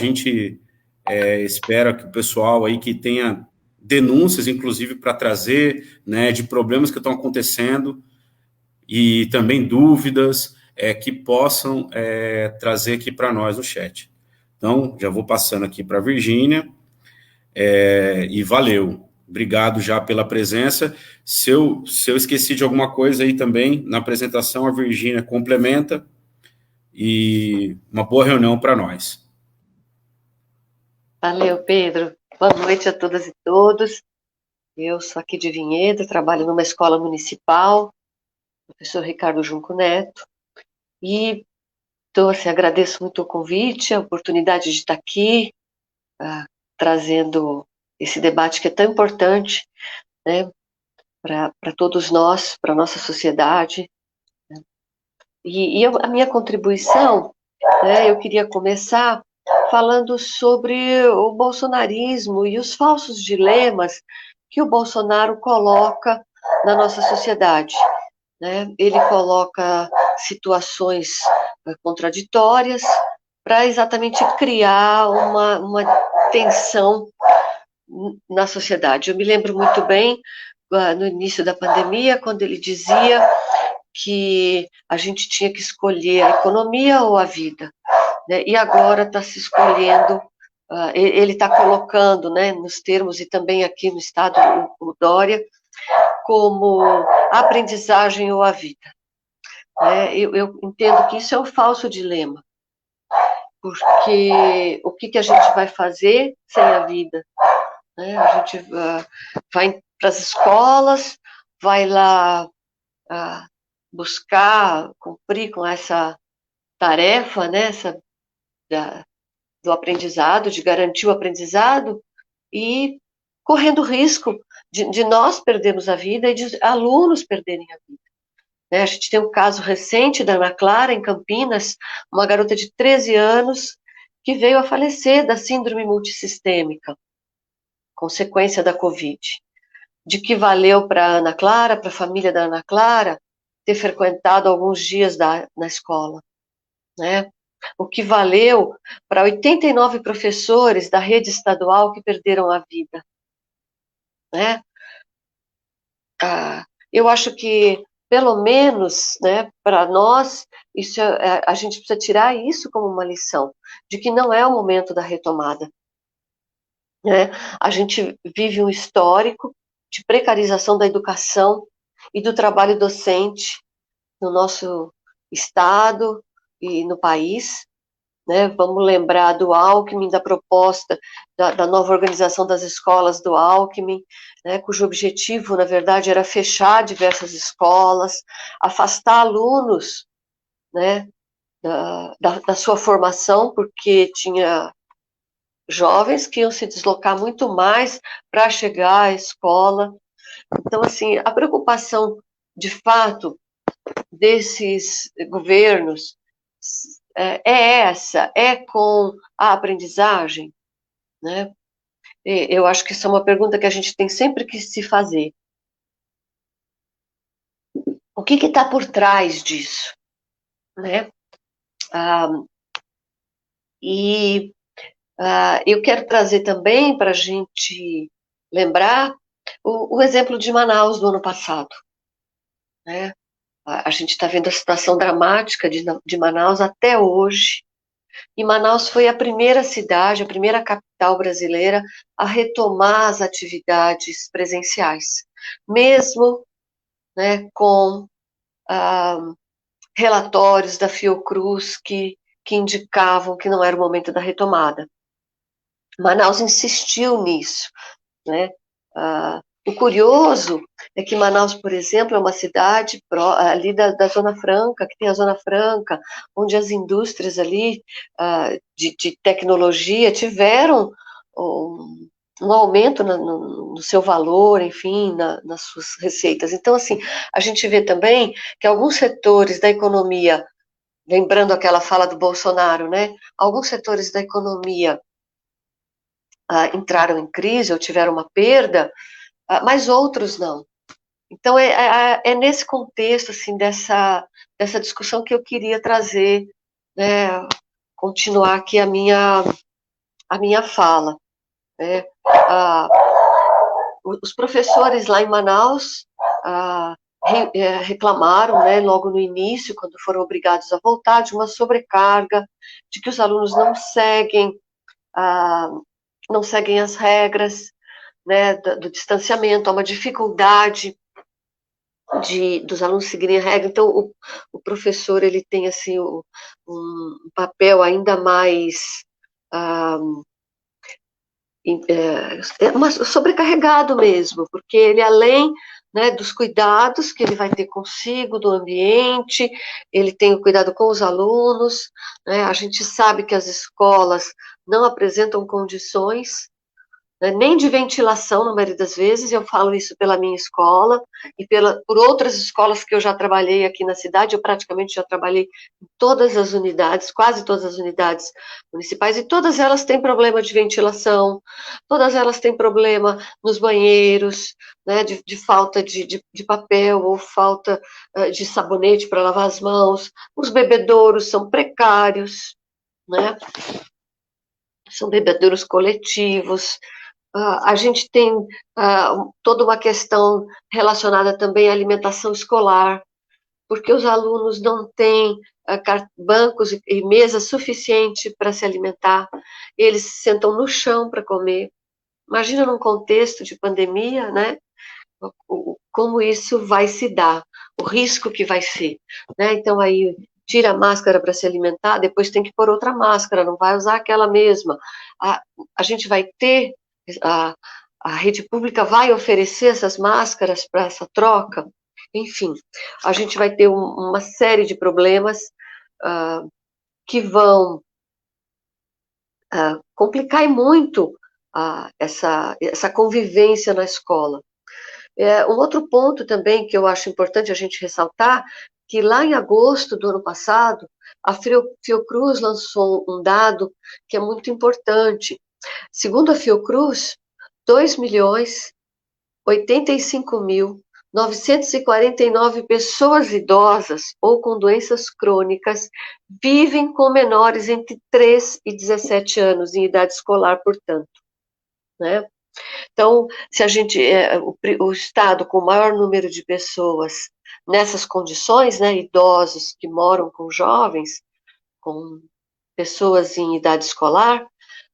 gente espera que o pessoal aí que tenha denúncias, inclusive, para trazer, né, de problemas que estão acontecendo e também dúvidas que possam trazer aqui para nós no chat. Então, já vou passando aqui para a Virgínia, e valeu. Obrigado já pela presença. Se eu esqueci de alguma coisa aí também, na apresentação, a Virgínia complementa, e uma boa reunião para nós. Valeu, Pedro. Boa noite a todas e todos. Eu sou aqui de Vinhedo, trabalho numa escola municipal, professor Ricardo Junco Neto, e assim, agradeço muito o convite, a oportunidade de estar aqui, trazendo esse debate que é tão importante, né, para todos nós, para a nossa sociedade. A minha contribuição, né, eu queria começar falando sobre o bolsonarismo e os falsos dilemas que o Bolsonaro coloca na nossa sociedade, né? Ele coloca situações contraditórias para exatamente criar uma tensão na sociedade. Eu me lembro muito bem, no início da pandemia, quando ele dizia que a gente tinha que escolher a economia ou a vida, né? E agora está se escolhendo, ele está colocando, né, nos termos, e também aqui no estado, o Dória, como a aprendizagem ou a vida. Eu entendo que isso é um falso dilema, porque o que a gente vai fazer sem a vida? Né? A gente vai para as escolas, vai lá buscar, cumprir com essa tarefa, né, do aprendizado, de garantir o aprendizado, e correndo risco de nós perdermos a vida e de alunos perderem a vida. Né? A gente tem um caso recente da Ana Clara, em Campinas, uma garota de 13 anos que veio a falecer da síndrome multissistêmica, consequência da Covid. De que valeu para a Ana Clara, para a família da Ana Clara, ter frequentado alguns dias na escola, né? O que valeu para 89 professores da rede estadual que perderam a vida, né? Eu acho que, pelo menos, né, para nós, isso a gente precisa tirar isso como uma lição, de que não é o momento da retomada, né? A gente vive um histórico de precarização da educação e do trabalho docente no nosso estado e no país, né? Vamos lembrar do Alckmin, da proposta da nova organização das escolas do Alckmin, né? Cujo objetivo, na verdade, era fechar diversas escolas, afastar alunos, né, da sua formação, porque tinha jovens que iam se deslocar muito mais para chegar à escola. Então, assim, a preocupação, de fato, desses governos essa, com a aprendizagem, né? Eu acho que isso é uma pergunta que a gente tem sempre que se fazer. O que está por trás disso, né? Eu quero trazer também para a gente lembrar o exemplo de Manaus do ano passado, né? A gente está vendo a situação dramática de Manaus até hoje. E Manaus foi a primeira cidade, a primeira capital brasileira a retomar as atividades presenciais, mesmo, né, com relatórios da Fiocruz que indicavam que não era o momento da retomada. Manaus insistiu nisso, né? O curioso é que Manaus, por exemplo, é uma cidade ali da Zona Franca, que tem a Zona Franca, onde as indústrias ali de tecnologia tiveram um aumento no seu valor, enfim, nas suas receitas. Então, assim, a gente vê também que alguns setores da economia, lembrando aquela fala do Bolsonaro, né? Alguns setores da economia entraram em crise ou tiveram uma perda, mas outros não. Então, é nesse contexto, assim, dessa discussão que eu queria trazer, né, continuar aqui a minha a minha fala, né? Os professores lá em Manaus reclamaram, né, logo no início, quando foram obrigados a voltar, de uma sobrecarga, de que os alunos não seguem as regras, né, do distanciamento, há uma dificuldade dos alunos seguirem a regra. Então, o professor ele tem assim um papel ainda mais sobrecarregado mesmo, porque ele, além, né, dos cuidados que ele vai ter consigo, do ambiente, ele tem o cuidado com os alunos, né, a gente sabe que as escolas não apresentam condições, né, nem de ventilação, na maioria das vezes. Eu falo isso pela minha escola e por outras escolas que eu já trabalhei aqui na cidade. Eu praticamente já trabalhei em todas as unidades, quase todas as unidades municipais, e todas elas têm problema de ventilação, todas elas têm problema nos banheiros, né, de falta de papel ou falta de sabonete para lavar as mãos. Os bebedouros são precários, né? São bebedouros coletivos. A gente tem toda uma questão relacionada também à alimentação escolar, porque os alunos não têm bancos e mesas suficientes para se alimentar, eles se sentam no chão para comer. Imagina num contexto de pandemia, né? Como isso vai se dar, o risco que vai ser, né? Então aí tira a máscara para se alimentar, depois tem que pôr outra máscara, não vai usar aquela mesma. A gente vai ter a, a rede pública vai oferecer essas máscaras para essa troca. Enfim, a gente vai ter uma série de problemas que vão complicar muito essa convivência na escola. Um outro ponto também que eu acho importante a gente ressaltar, que lá em agosto do ano passado, a Fiocruz lançou um dado que é muito importante. Segundo a Fiocruz, 2.085.949 pessoas idosas ou com doenças crônicas vivem com menores entre 3 e 17 anos, em idade escolar, portanto, né? Então, se a gente, o estado com o maior número de pessoas nessas condições, né, idosos que moram com jovens, com pessoas em idade escolar,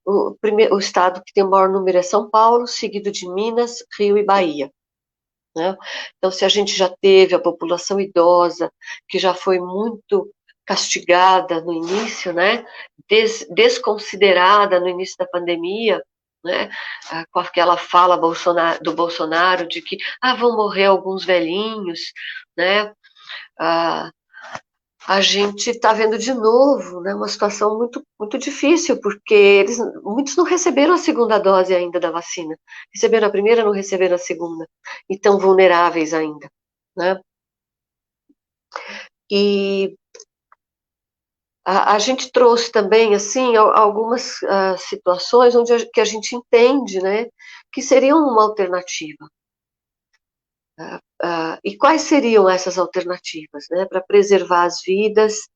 o estado que tem o maior número é São Paulo, seguido de Minas, Rio e Bahia, né? Então, se a gente já teve a população idosa, que já foi muito castigada no início, né, desconsiderada no início da pandemia, né, com aquela fala do Bolsonaro de que vão morrer alguns velhinhos, né, a gente está vendo de novo, né, uma situação muito, muito difícil, porque muitos não receberam a segunda dose ainda da vacina, receberam a primeira, não receberam a segunda, e estão vulneráveis ainda, né? E a gente trouxe também, assim, algumas situações que a gente entende, né, que seriam uma alternativa. E quais seriam essas alternativas, né, para preservar as vidas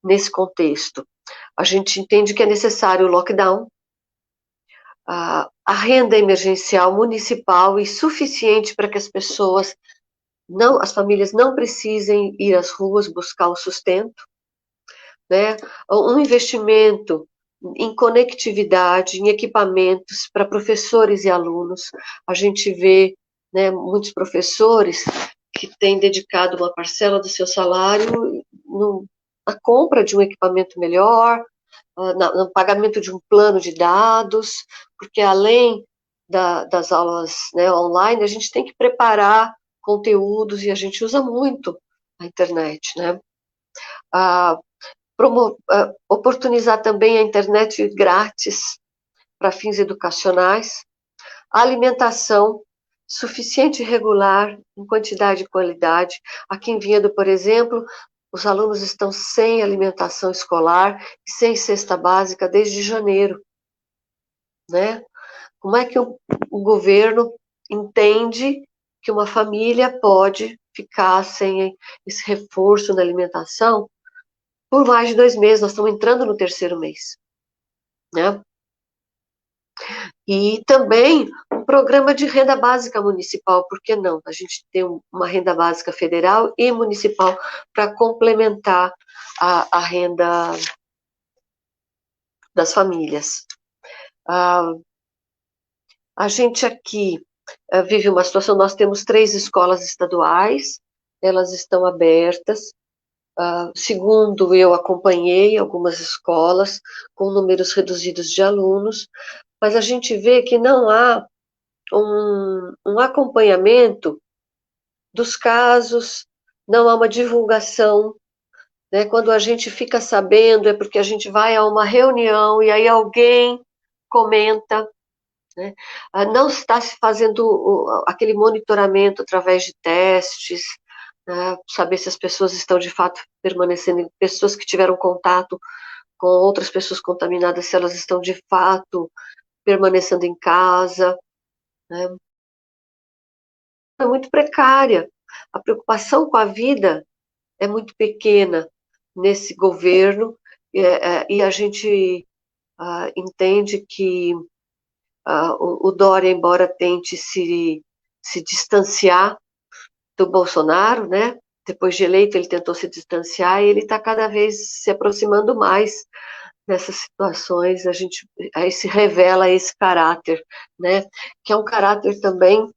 nesse contexto? A gente entende que é necessário o lockdown, a renda emergencial municipal e suficiente para que as famílias não precisem ir às ruas buscar o sustento, né? Um investimento em conectividade, em equipamentos para professores e alunos. A gente vê, né, muitos professores que têm dedicado uma parcela do seu salário na compra de um equipamento melhor, no pagamento de um plano de dados, porque além das aulas, né, online, a gente tem que preparar conteúdos e a gente usa muito a internet, né? Oportunizar também a internet grátis para fins educacionais, a alimentação suficiente e regular, em quantidade e qualidade. Aqui em Vinhedo, por exemplo, os alunos estão sem alimentação escolar e sem cesta básica desde janeiro, né? Como é que o governo entende que uma família pode ficar sem esse reforço na alimentação por mais de 2 meses? Nós estamos entrando no terceiro mês, né? E também um programa de renda básica municipal, por que não? A gente tem uma renda básica federal e municipal para complementar a renda das famílias. A gente aqui vive uma situação, nós temos 3 escolas estaduais, elas estão abertas. Segundo eu acompanhei algumas escolas com números reduzidos de alunos, mas a gente vê que não há um acompanhamento dos casos, não há uma divulgação, né? Quando a gente fica sabendo é porque a gente vai a uma reunião e aí alguém comenta, né? Não está se fazendo aquele monitoramento através de testes, né? Saber se as pessoas estão de fato permanecendo, pessoas que tiveram contato com outras pessoas contaminadas, se elas estão de fato permanecendo em casa, né? É muito precária. A preocupação com a vida é muito pequena nesse governo, e a gente entende que o Dória, embora tente se distanciar do Bolsonaro, né? Depois de eleito, ele tentou se distanciar e ele está cada vez se aproximando mais nessas situações. Aí se revela esse caráter, né? Que é um caráter também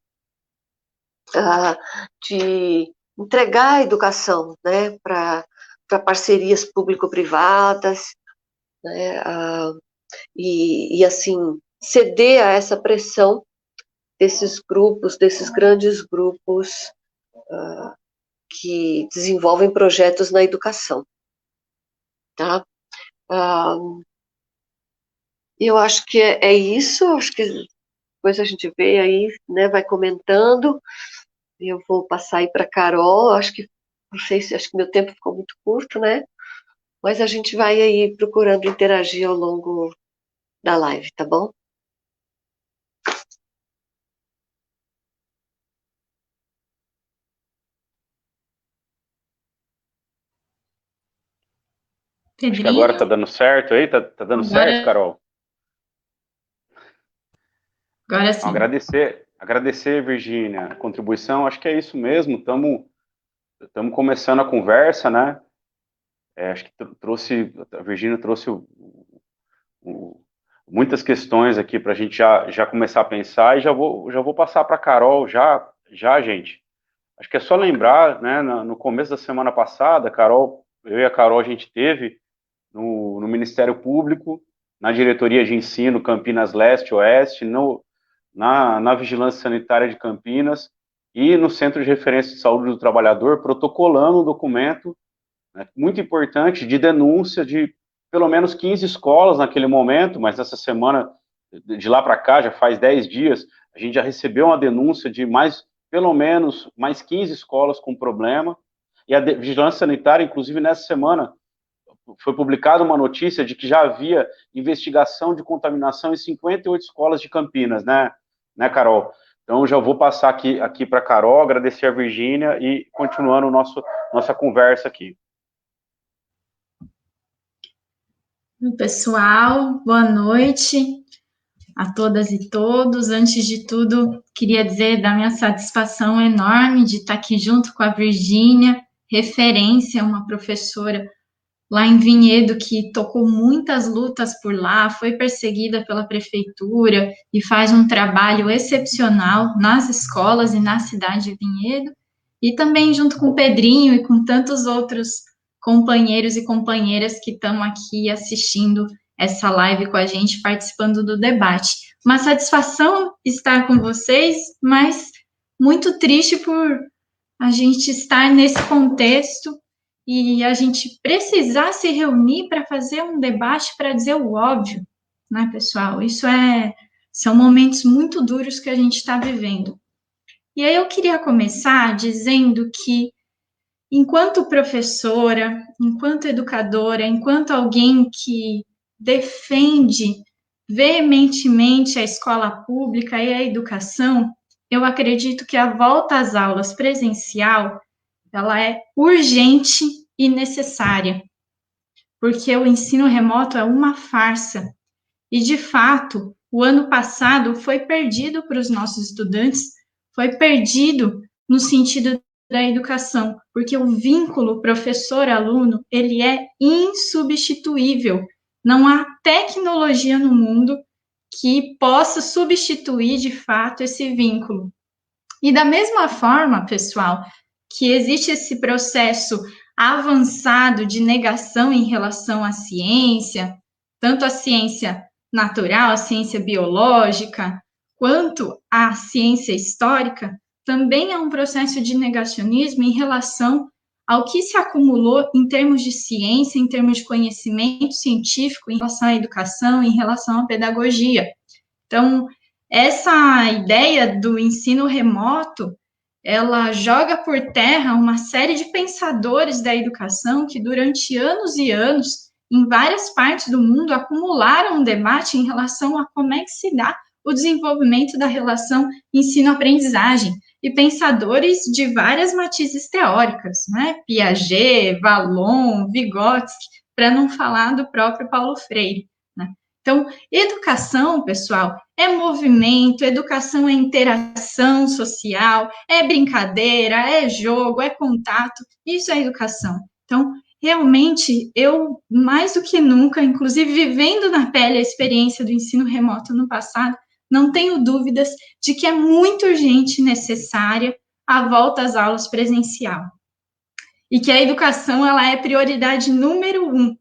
de entregar a educação, né? Para parcerias público-privadas, né? E assim ceder a essa pressão desses grupos, desses grandes grupos que desenvolvem projetos na educação, tá? Eu acho que é isso, acho que depois a gente vê aí, né, vai comentando, eu vou passar aí para a Carol, acho que, não sei se, acho que meu tempo ficou muito curto, né, mas a gente vai aí procurando interagir ao longo da live, tá bom? Acho que agora Pedrinho, tá dando certo aí, tá dando certo, Carol? agora sim. Então, agradecer, Virgínia, a contribuição, acho que é isso mesmo, estamos começando a conversa, né? Acho que a Virgínia trouxe muitas questões aqui para a gente já começar a pensar, e já vou passar para a Carol, gente. Acho que é só lembrar, né, no começo da semana passada, eu e a Carol, a gente teve no Ministério Público, na Diretoria de Ensino Campinas Leste Oeste, na Vigilância Sanitária de Campinas e no Centro de Referência de Saúde do Trabalhador, protocolando um documento, né, muito importante de denúncia de pelo menos 15 escolas naquele momento, mas essa semana, de lá para cá, já faz 10 dias, a gente já recebeu uma denúncia de pelo menos mais 15 escolas com problema, e a Vigilância Sanitária, inclusive nessa semana, foi publicada uma notícia de que já havia investigação de contaminação em 58 escolas de Campinas, né, Carol? Então, já vou passar aqui para a Carol, agradecer a Virgínia e continuando nossa conversa aqui. Pessoal, boa noite a todas e todos. Antes de tudo, queria dizer da minha satisfação enorme de estar aqui junto com a Virgínia, referência, uma professora lá em Vinhedo, que tocou muitas lutas por lá, foi perseguida pela prefeitura e faz um trabalho excepcional nas escolas e na cidade de Vinhedo, e também junto com o Pedrinho e com tantos outros companheiros e companheiras que estão aqui assistindo essa live com a gente, participando do debate. Uma satisfação estar com vocês, mas muito triste por a gente estar nesse contexto e a gente precisar se reunir para fazer um debate para dizer o óbvio, né, pessoal? São momentos muito duros que a gente está vivendo. E aí eu queria começar dizendo que, enquanto professora, enquanto educadora, enquanto alguém que defende veementemente a escola pública e a educação, eu acredito que a volta às aulas presencial ela é urgente e necessária, porque o ensino remoto é uma farsa E, de fato, o ano passado foi perdido para os nossos estudantes, foi perdido no sentido da educação, porque o vínculo professor-aluno, ele é insubstituível. Não há tecnologia no mundo que possa substituir, de fato, esse vínculo. E da mesma forma, pessoal, que existe esse processo avançado de negação em relação à ciência, tanto a ciência natural, a ciência biológica, quanto a ciência histórica, também há um processo de negacionismo em relação ao que se acumulou em termos de ciência, em termos de conhecimento científico, em relação à educação, em relação à pedagogia. Então, essa ideia do ensino remoto, ela joga por terra uma série de pensadores da educação que durante anos e anos, em várias partes do mundo, acumularam um debate em relação a como é que se dá o desenvolvimento da relação ensino-aprendizagem, e pensadores de várias matizes teóricas, né? Piaget, Vallon, Vygotsky, para não falar do próprio Paulo Freire, né? Então, educação, pessoal, é movimento, educação é interação social, é brincadeira, é jogo, é contato, isso é educação. Então, realmente, eu, mais do que nunca, inclusive vivendo na pele a experiência do ensino remoto no passado, não tenho dúvidas de que é muito urgente e necessária a volta às aulas presencial. E que a educação, ela é prioridade número 1.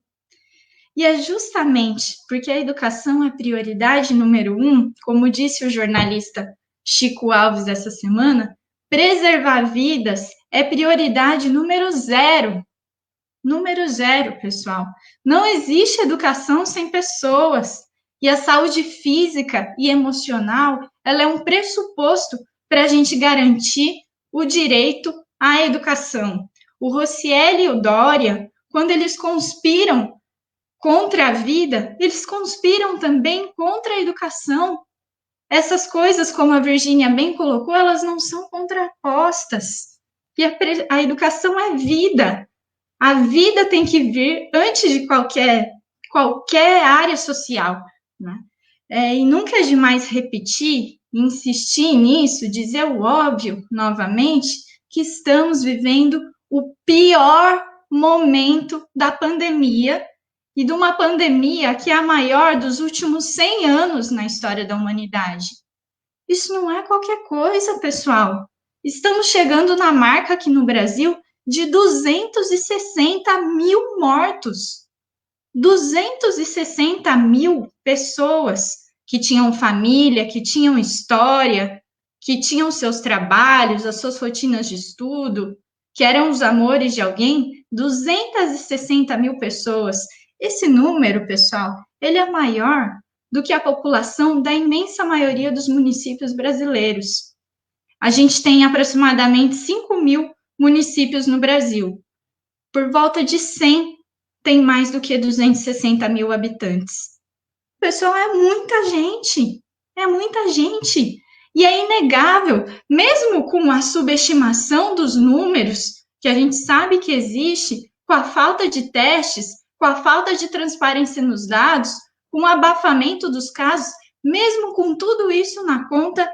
E é justamente porque a educação é prioridade número 1, como disse o jornalista Chico Alves essa semana, preservar vidas é prioridade número 0. Número 0, pessoal. Não existe educação sem pessoas. E a saúde física e emocional, ela é um pressuposto para a gente garantir o direito à educação. O Rocieli e o Doria, quando eles conspiram contra a vida, eles conspiram também contra a educação. Essas coisas, como a Virgínia bem colocou, elas não são contrapostas. E a educação é vida. A vida tem que vir antes de qualquer área social, né? E nunca é demais repetir, insistir nisso, dizer o óbvio novamente, que estamos vivendo o pior momento da pandemia, e de uma pandemia que é a maior dos últimos 100 anos na história da humanidade. Isso não é qualquer coisa, pessoal. Estamos chegando na marca aqui no Brasil de 260 mil mortos. 260 mil pessoas que tinham família, que tinham história, que tinham seus trabalhos, as suas rotinas de estudo, que eram os amores de alguém. 260 mil pessoas. Esse número, pessoal, ele é maior do que a população da imensa maioria dos municípios brasileiros. A gente tem aproximadamente 5 mil municípios no Brasil. Por volta de 100 tem mais do que 260 mil habitantes. Pessoal, é muita gente. É muita gente. E é inegável, mesmo com a subestimação dos números, que a gente sabe que existe, com a falta de testes, com a falta de transparência nos dados, com o abafamento dos casos, mesmo com tudo isso na conta,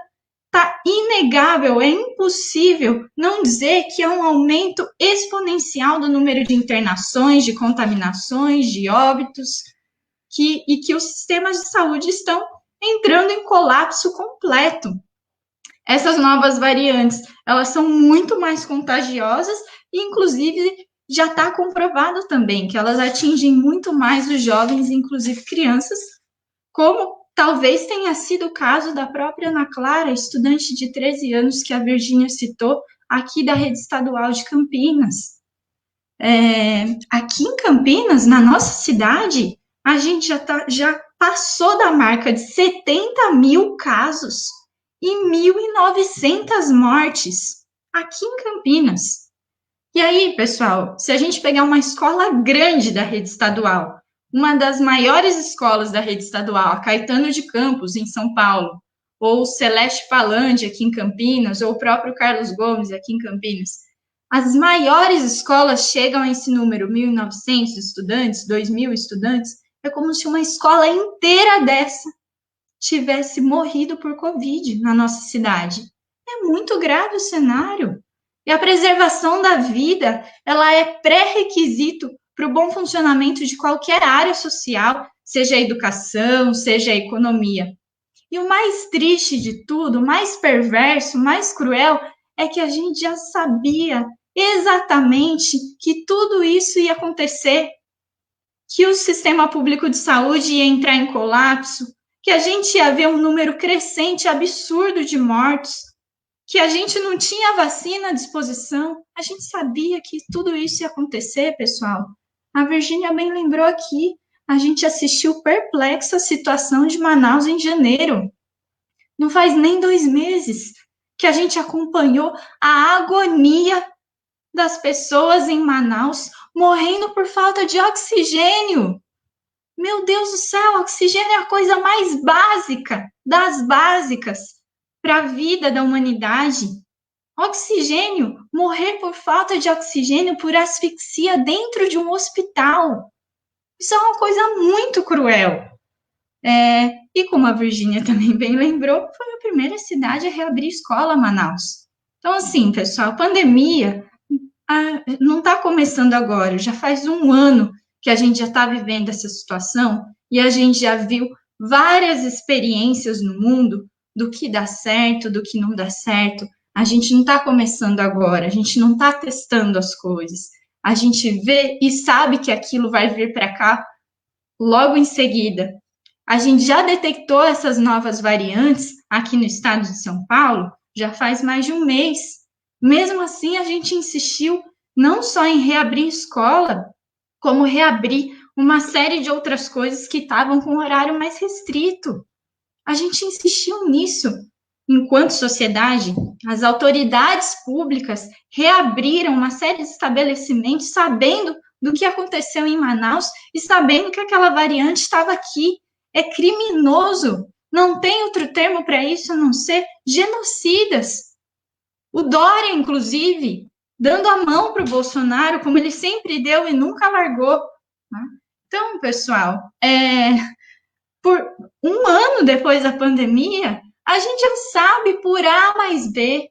está inegável, é impossível não dizer que é um aumento exponencial do número de internações, de contaminações, de óbitos, e que os sistemas de saúde estão entrando em colapso completo. Essas novas variantes, elas são muito mais contagiosas e, inclusive, já está comprovado também que elas atingem muito mais os jovens, inclusive crianças, como talvez tenha sido o caso da própria Ana Clara, estudante de 13 anos que a Virgínia citou, aqui da rede estadual de Campinas. Aqui em Campinas, na nossa cidade, a gente já passou da marca de 70 mil casos e 1.900 mortes aqui em Campinas. E aí, pessoal, se a gente pegar uma escola grande da rede estadual, uma das maiores escolas da rede estadual, a Caetano de Campos, em São Paulo, ou Celeste Falandi, aqui em Campinas, ou o próprio Carlos Gomes, aqui em Campinas, as maiores escolas chegam a esse número, 1.900 estudantes, 2.000 estudantes, É como se uma escola inteira dessa tivesse morrido por Covid na nossa cidade. É muito grave o cenário. E a preservação da vida, ela é pré-requisito para o bom funcionamento de qualquer área social, seja a educação, seja a economia. E o mais triste de tudo, o mais perverso, o mais cruel, é que a gente já sabia exatamente que tudo isso ia acontecer, que o sistema público de saúde ia entrar em colapso, que a gente ia ver um número crescente, absurdo de mortos, que a gente não tinha vacina à disposição. A gente sabia que tudo isso ia acontecer, pessoal. A Virgínia bem lembrou aqui, a gente assistiu perplexa a situação de Manaus em janeiro. Não faz nem 2 meses que a gente acompanhou a agonia das pessoas em Manaus morrendo por falta de oxigênio. Meu Deus do céu, oxigênio é a coisa mais básica das básicas para a vida da humanidade. Oxigênio, morrer por falta de oxigênio, por asfixia dentro de um hospital. Isso é uma coisa muito cruel. E como a Virgínia também bem lembrou, foi a primeira cidade a reabrir escola, Manaus. Então, assim, pessoal, pandemia não está começando agora, já faz 1 ano que a gente já está vivendo essa situação e a gente já viu várias experiências no mundo do que dá certo, do que não dá certo. A gente não está começando agora, a gente não está testando as coisas. A gente vê e sabe que aquilo vai vir para cá logo em seguida. A gente já detectou essas novas variantes aqui no estado de São Paulo já faz mais de 1 mês. Mesmo assim, a gente insistiu não só em reabrir escola, como reabrir uma série de outras coisas que estavam com horário mais restrito. A gente insistiu nisso. Enquanto sociedade, as autoridades públicas reabriram uma série de estabelecimentos sabendo do que aconteceu em Manaus e sabendo que aquela variante estava aqui. É criminoso. Não tem outro termo para isso a não ser genocidas. O Dória, inclusive, dando a mão para o Bolsonaro, como ele sempre deu e nunca largou. Né? Então, pessoal, por 1 ano depois da pandemia, a gente já sabe por A mais B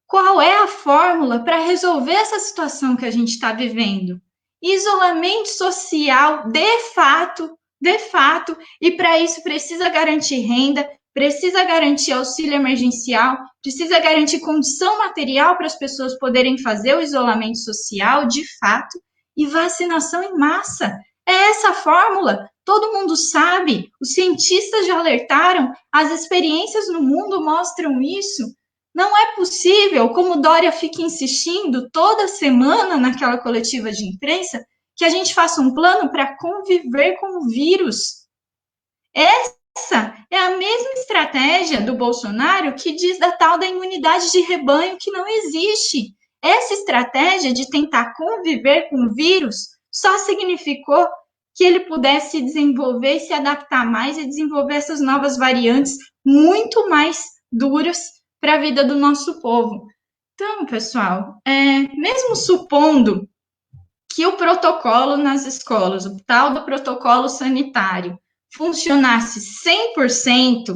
qual é a fórmula para resolver essa situação que a gente está vivendo. Isolamento social, de fato, e para isso precisa garantir renda, precisa garantir auxílio emergencial, precisa garantir condição material para as pessoas poderem fazer o isolamento social, de fato, e vacinação em massa. É essa a fórmula, todo mundo sabe, os cientistas já alertaram, as experiências no mundo mostram isso. Não é possível, como Dória fica insistindo toda semana naquela coletiva de imprensa, que a gente faça um plano para conviver com o vírus. Essa é a mesma estratégia do Bolsonaro que diz da tal da imunidade de rebanho que não existe. Essa estratégia de tentar conviver com o vírus só significou que ele pudesse desenvolver e se adaptar mais e desenvolver essas novas variantes muito mais duras para a vida do nosso povo. Então, pessoal, mesmo supondo que o protocolo nas escolas, o tal do protocolo sanitário, funcionasse 100%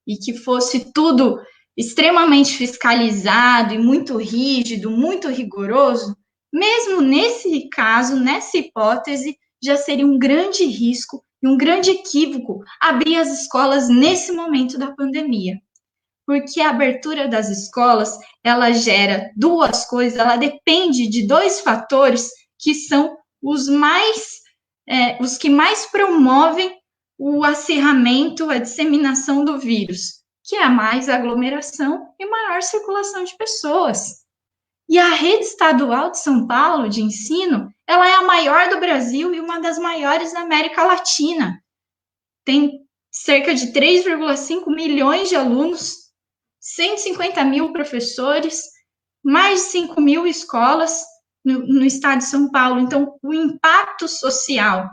e que fosse tudo extremamente fiscalizado e muito rígido, muito rigoroso, mesmo nesse caso, nessa hipótese, já seria um grande risco e um grande equívoco abrir as escolas nesse momento da pandemia. Porque a abertura das escolas, ela gera 2 coisas, ela depende de 2 fatores que são os que mais promovem o acirramento, a disseminação do vírus, que é a mais aglomeração e maior circulação de pessoas. E a rede estadual de São Paulo de ensino, ela é a maior do Brasil e uma das maiores da América Latina. Tem cerca de 3,5 milhões de alunos, 150 mil professores, mais de 5 mil escolas no estado de São Paulo. Então, o impacto social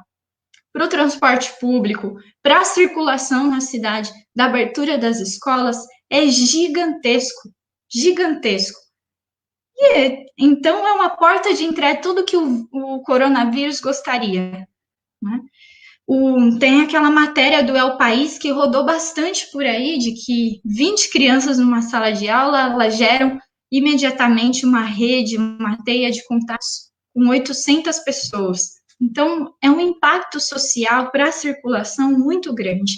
para o transporte público, para a circulação na cidade, da abertura das escolas, é gigantesco, gigantesco. E, então, é uma porta de entrada tudo que o coronavírus gostaria. Né? Tem aquela matéria do El País que rodou bastante por aí, de que 20 crianças numa sala de aula, elas geram imediatamente uma rede, uma teia de contatos com 800 pessoas. Então, é um impacto social para a circulação muito grande.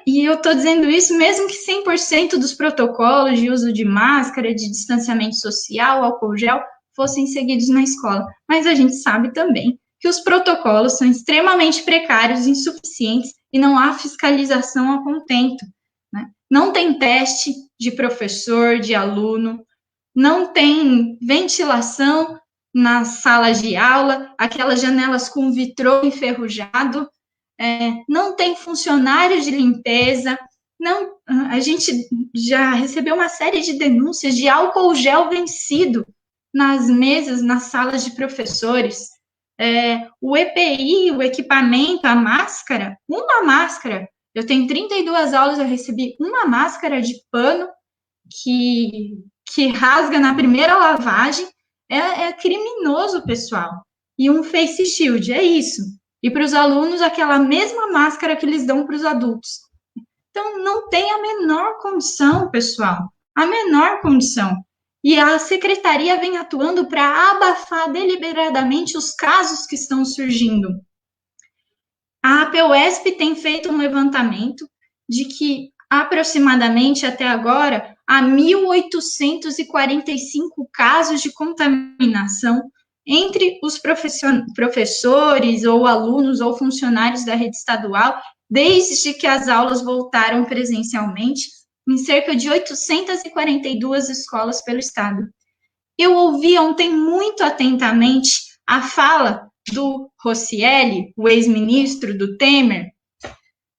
E eu estou dizendo isso mesmo que 100% dos protocolos de uso de máscara, de distanciamento social, álcool gel, fossem seguidos na escola. Mas a gente sabe também que os protocolos são extremamente precários, insuficientes, e não há fiscalização a contento, né? Não tem teste de professor, de aluno, não tem ventilação nas salas de aula, aquelas janelas com vitrô enferrujado, não tem funcionários de limpeza, a gente já recebeu uma série de denúncias de álcool gel vencido nas mesas, nas salas de professores. O EPI, o equipamento, a máscara, uma máscara. Eu tenho 32 aulas, eu recebi uma máscara de pano que rasga na primeira lavagem. É criminoso, pessoal. E um face shield, é isso. E para os alunos, aquela mesma máscara que eles dão para os adultos. Então, não tem a menor condição, pessoal. A menor condição. E a secretaria vem atuando para abafar deliberadamente os casos que estão surgindo. A APUESP tem feito um levantamento de que, aproximadamente até agora, há 1.845 casos de contaminação entre os professores ou alunos ou funcionários da rede estadual, desde que as aulas voltaram presencialmente, em cerca de 842 escolas pelo estado. Eu ouvi ontem muito atentamente a fala do Roscielli, o ex-ministro do Temer.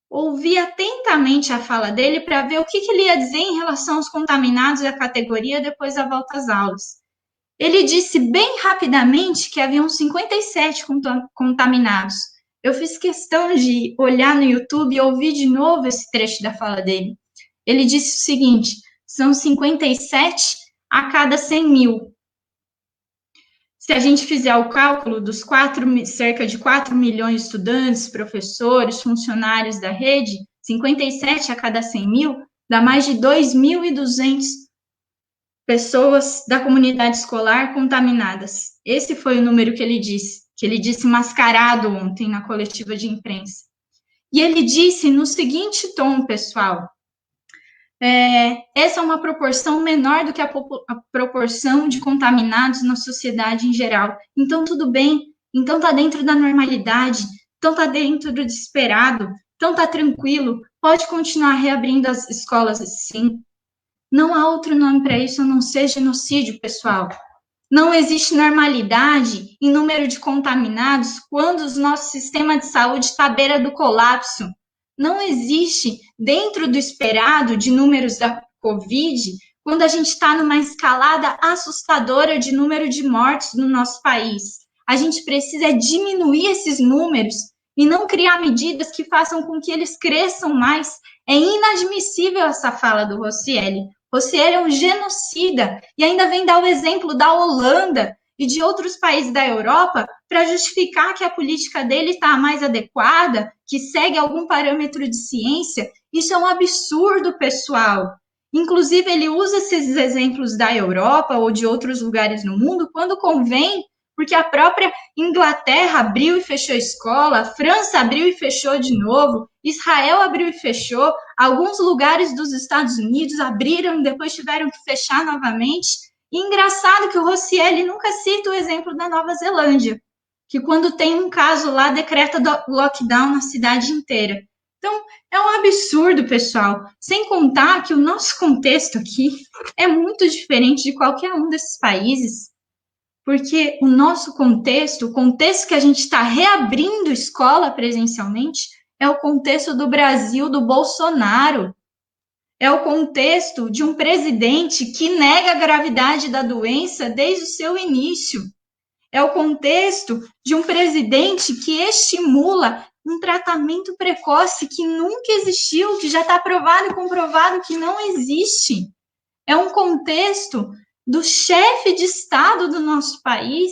Ouvi atentamente a fala dele para ver o que ele ia dizer em relação aos contaminados da categoria depois da volta às aulas. Ele disse bem rapidamente que haviam 57 contaminados. Eu fiz questão de olhar no YouTube e ouvir de novo esse trecho da fala dele. Ele disse o seguinte: são 57 a cada 100 mil. Se a gente fizer o cálculo dos cerca de 4 milhões de estudantes, professores, funcionários da rede, 57 a cada 100 mil, dá mais de 2.200 pessoas da comunidade escolar contaminadas. Esse foi o número que ele disse mascarado ontem na coletiva de imprensa. E ele disse no seguinte tom, pessoal: essa é uma proporção menor do que a proporção de contaminados na sociedade em geral. Então, tudo bem, então está dentro da normalidade, então está dentro do esperado, então está tranquilo, pode continuar reabrindo as escolas assim. Não há outro nome para isso a não ser genocídio, pessoal. Não existe normalidade em número de contaminados quando o nosso sistema de saúde está à beira do colapso. Não existe, dentro do esperado de números da Covid, quando a gente está numa escalada assustadora de número de mortes no nosso país. A gente precisa diminuir esses números e não criar medidas que façam com que eles cresçam mais. É inadmissível essa fala do Roscielli. Roscielli é um genocida e ainda vem dar o exemplo da Holanda e de outros países da Europa para justificar que a política dele está mais adequada, que segue algum parâmetro de ciência. Isso é um absurdo, pessoal. Inclusive, ele usa esses exemplos da Europa ou de outros lugares no mundo quando convém, porque a própria Inglaterra abriu e fechou a escola, a França abriu e fechou de novo, Israel abriu e fechou, alguns lugares dos Estados Unidos abriram e depois tiveram que fechar novamente. E engraçado que o Roscielli nunca cita o exemplo da Nova Zelândia, que quando tem um caso lá, decreta lockdown na cidade inteira. Então, é um absurdo, pessoal. Sem contar que o nosso contexto aqui é muito diferente de qualquer um desses países, porque o nosso contexto, o contexto que a gente está reabrindo escola presencialmente, é o contexto do Brasil do Bolsonaro. É o contexto de um presidente que nega a gravidade da doença desde o seu início. É o contexto de um presidente que estimula um tratamento precoce que nunca existiu, que já está provado e comprovado que não existe. É um contexto do chefe de Estado do nosso país,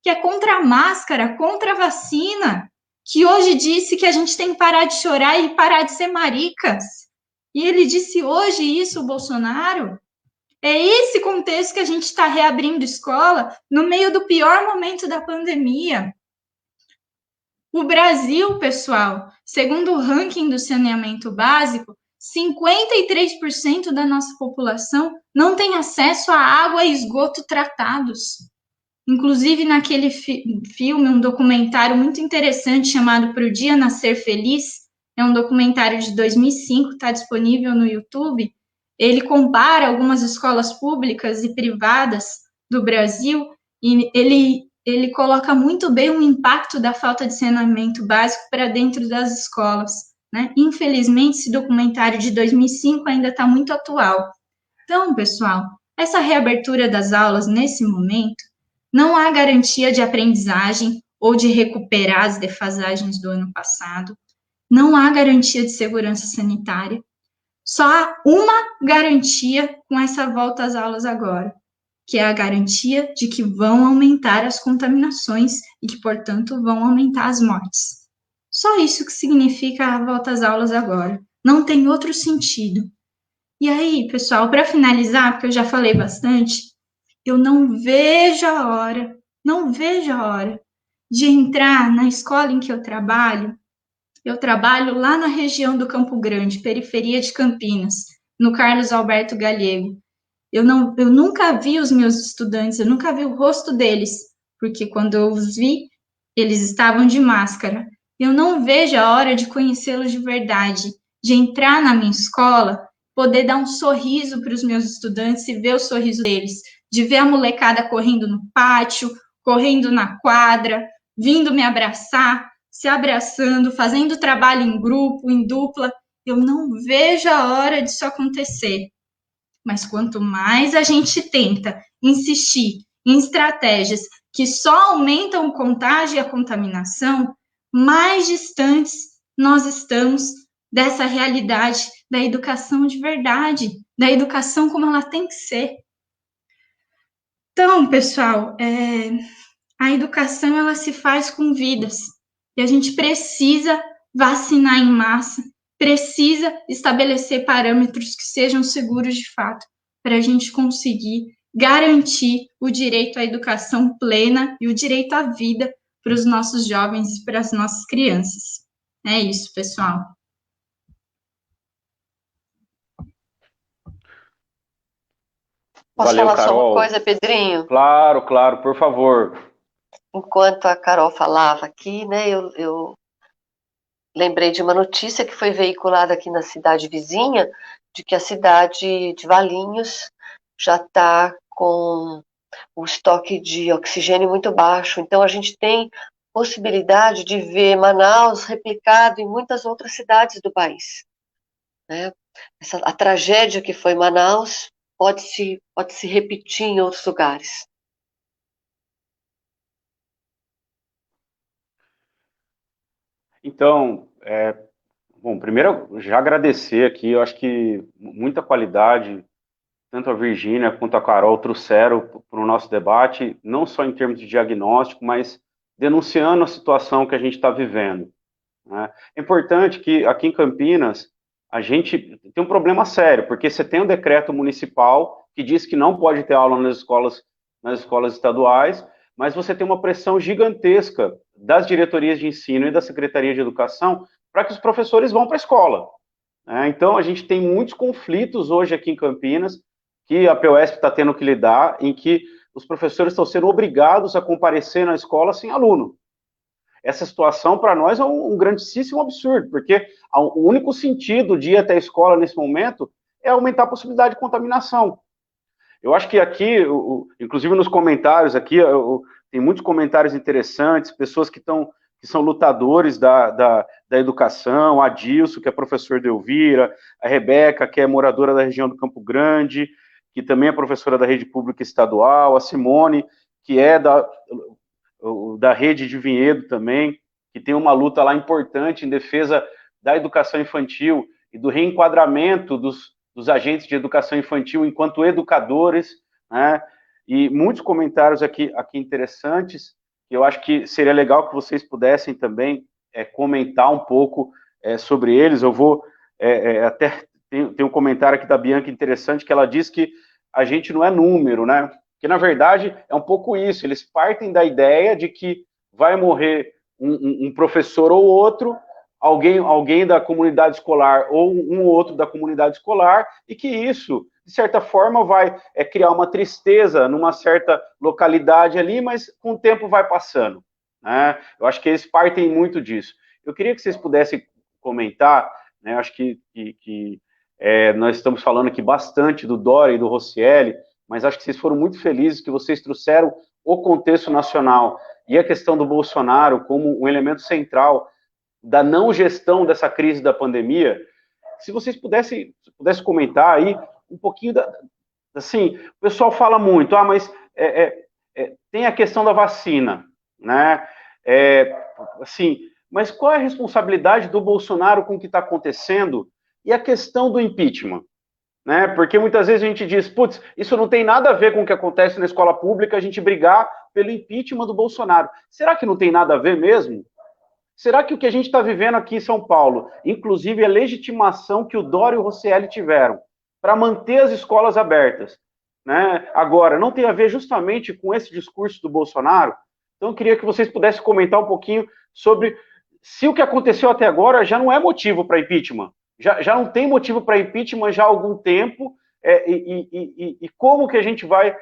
que é contra a máscara, contra a vacina. que hoje disse que a gente tem que parar de chorar e parar de ser maricas. E ele disse hoje isso, o Bolsonaro. É esse contexto que a gente está reabrindo escola no meio do pior momento da pandemia. O Brasil, pessoal, segundo o ranking do saneamento básico, 53% da nossa população não tem acesso a água e esgoto tratados. Inclusive, naquele filme, um documentário muito interessante chamado Pro Dia Nascer Feliz, é um documentário de 2005, está disponível no YouTube. Ele compara algumas escolas públicas e privadas do Brasil e ele coloca muito bem o impacto da falta de saneamento básico para dentro das escolas, né? Infelizmente, esse documentário de 2005 ainda está muito atual. Então, pessoal, essa reabertura das aulas nesse momento, não há garantia de aprendizagem ou de recuperar as defasagens do ano passado, não há garantia de segurança sanitária, só há uma garantia com essa volta às aulas agora, que é a garantia de que vão aumentar as contaminações e que, portanto, vão aumentar as mortes. Só isso que significa a volta às aulas agora. Não tem outro sentido. E aí, pessoal, para finalizar, porque eu já falei bastante, eu não vejo a hora de entrar na escola em que eu trabalho. Eu trabalho lá na região do Campo Grande, periferia de Campinas, no Carlos Alberto Galego. Eu nunca vi os meus estudantes, eu nunca vi o rosto deles, porque quando eu os vi, eles estavam de máscara. Eu não vejo a hora de conhecê-los de verdade, de entrar na minha escola, poder dar um sorriso para os meus estudantes e ver o sorriso deles, de ver a molecada correndo no pátio, correndo na quadra, vindo me abraçar, se abraçando, fazendo trabalho em grupo, em dupla. Eu não vejo a hora disso acontecer. Mas quanto mais a gente tenta insistir em estratégias que só aumentam o contágio e a contaminação, mais distantes nós estamos dessa realidade da educação de verdade, da educação como ela tem que ser. Então, pessoal, a educação ela se faz com vidas e a gente precisa vacinar em massa, precisa estabelecer parâmetros que sejam seguros de fato, para a gente conseguir garantir o direito à educação plena e o direito à vida para os nossos jovens e para as nossas crianças. É isso, pessoal. Posso Valeu, falar Carol. só uma coisa, Pedrinho? Claro, por favor. Enquanto a Carol falava aqui, né, eu lembrei de uma notícia que foi veiculada aqui na cidade vizinha, de que a cidade de Valinhos já está com o estoque de oxigênio muito baixo. Então, a gente tem possibilidade de ver Manaus replicado em muitas outras cidades do país, né? A tragédia que foi Manaus pode se repetir em outros lugares. Então, bom, primeiro já agradecer aqui, eu acho que muita qualidade, tanto a Virgínia quanto a Carol trouxeram para o nosso debate, não só em termos de diagnóstico, mas denunciando a situação que a gente está vivendo, né? É importante que aqui em Campinas a gente tem um problema sério, porque você tem um decreto municipal que diz que não pode ter aula nas escolas estaduais, mas você tem uma pressão gigantesca das diretorias de ensino e da Secretaria de Educação para que os professores vão para a escola, né? Então, a gente tem muitos conflitos hoje aqui em Campinas, que a POSP está tendo que lidar, em que os professores estão sendo obrigados a comparecer na escola sem aluno. Essa situação, para nós, é um grandíssimo absurdo, porque o único sentido de ir até a escola nesse momento é aumentar a possibilidade de contaminação. Eu acho que aqui, inclusive nos comentários aqui, tem muitos comentários interessantes, pessoas que são lutadores da educação, a Dilson, que é professor de Elvira, a Rebeca, que é moradora da região do Campo Grande, que também é professora da rede pública estadual, a Simone, que é da rede de Vinhedo também, que tem uma luta lá importante em defesa da educação infantil e do reenquadramento dos agentes de educação infantil enquanto educadores, né? E muitos comentários aqui interessantes, que eu acho que seria legal que vocês pudessem também comentar um pouco sobre eles. Eu vou até tem um comentário aqui da Bianca interessante, que ela diz que a gente não é número, né? Que na verdade é um pouco isso. Eles partem da ideia de que vai morrer um professor ou outro, alguém da comunidade escolar ou um ou outro da comunidade escolar, e que isso, de certa forma, vai criar uma tristeza numa certa localidade ali, mas com o tempo vai passando, né? Eu acho que eles partem muito disso. Eu queria que vocês pudessem comentar, né? Acho que nós estamos falando aqui bastante do Dória e do Roscielli, mas acho que vocês foram muito felizes que vocês trouxeram o contexto nacional e a questão do Bolsonaro como um elemento central da não gestão dessa crise da pandemia. Se vocês pudessem comentar aí um pouquinho assim, o pessoal fala muito, mas tem a questão da vacina, né? Assim, mas qual é a responsabilidade do Bolsonaro com o que está acontecendo e a questão do impeachment? Né? Porque muitas vezes a gente diz, putz, isso não tem nada a ver com o que acontece na escola pública, a gente brigar pelo impeachment do Bolsonaro. Será que não tem nada a ver mesmo? Será que o que a gente está vivendo aqui em São Paulo, inclusive a legitimação que o Dória e o Roscielli tiveram para manter as escolas abertas, né? Agora, não tem a ver justamente com esse discurso do Bolsonaro? Então, eu queria que vocês pudessem comentar um pouquinho sobre se o que aconteceu até agora já não é motivo para impeachment. Já não tem motivo para impeachment já há algum tempo, e como que a gente vai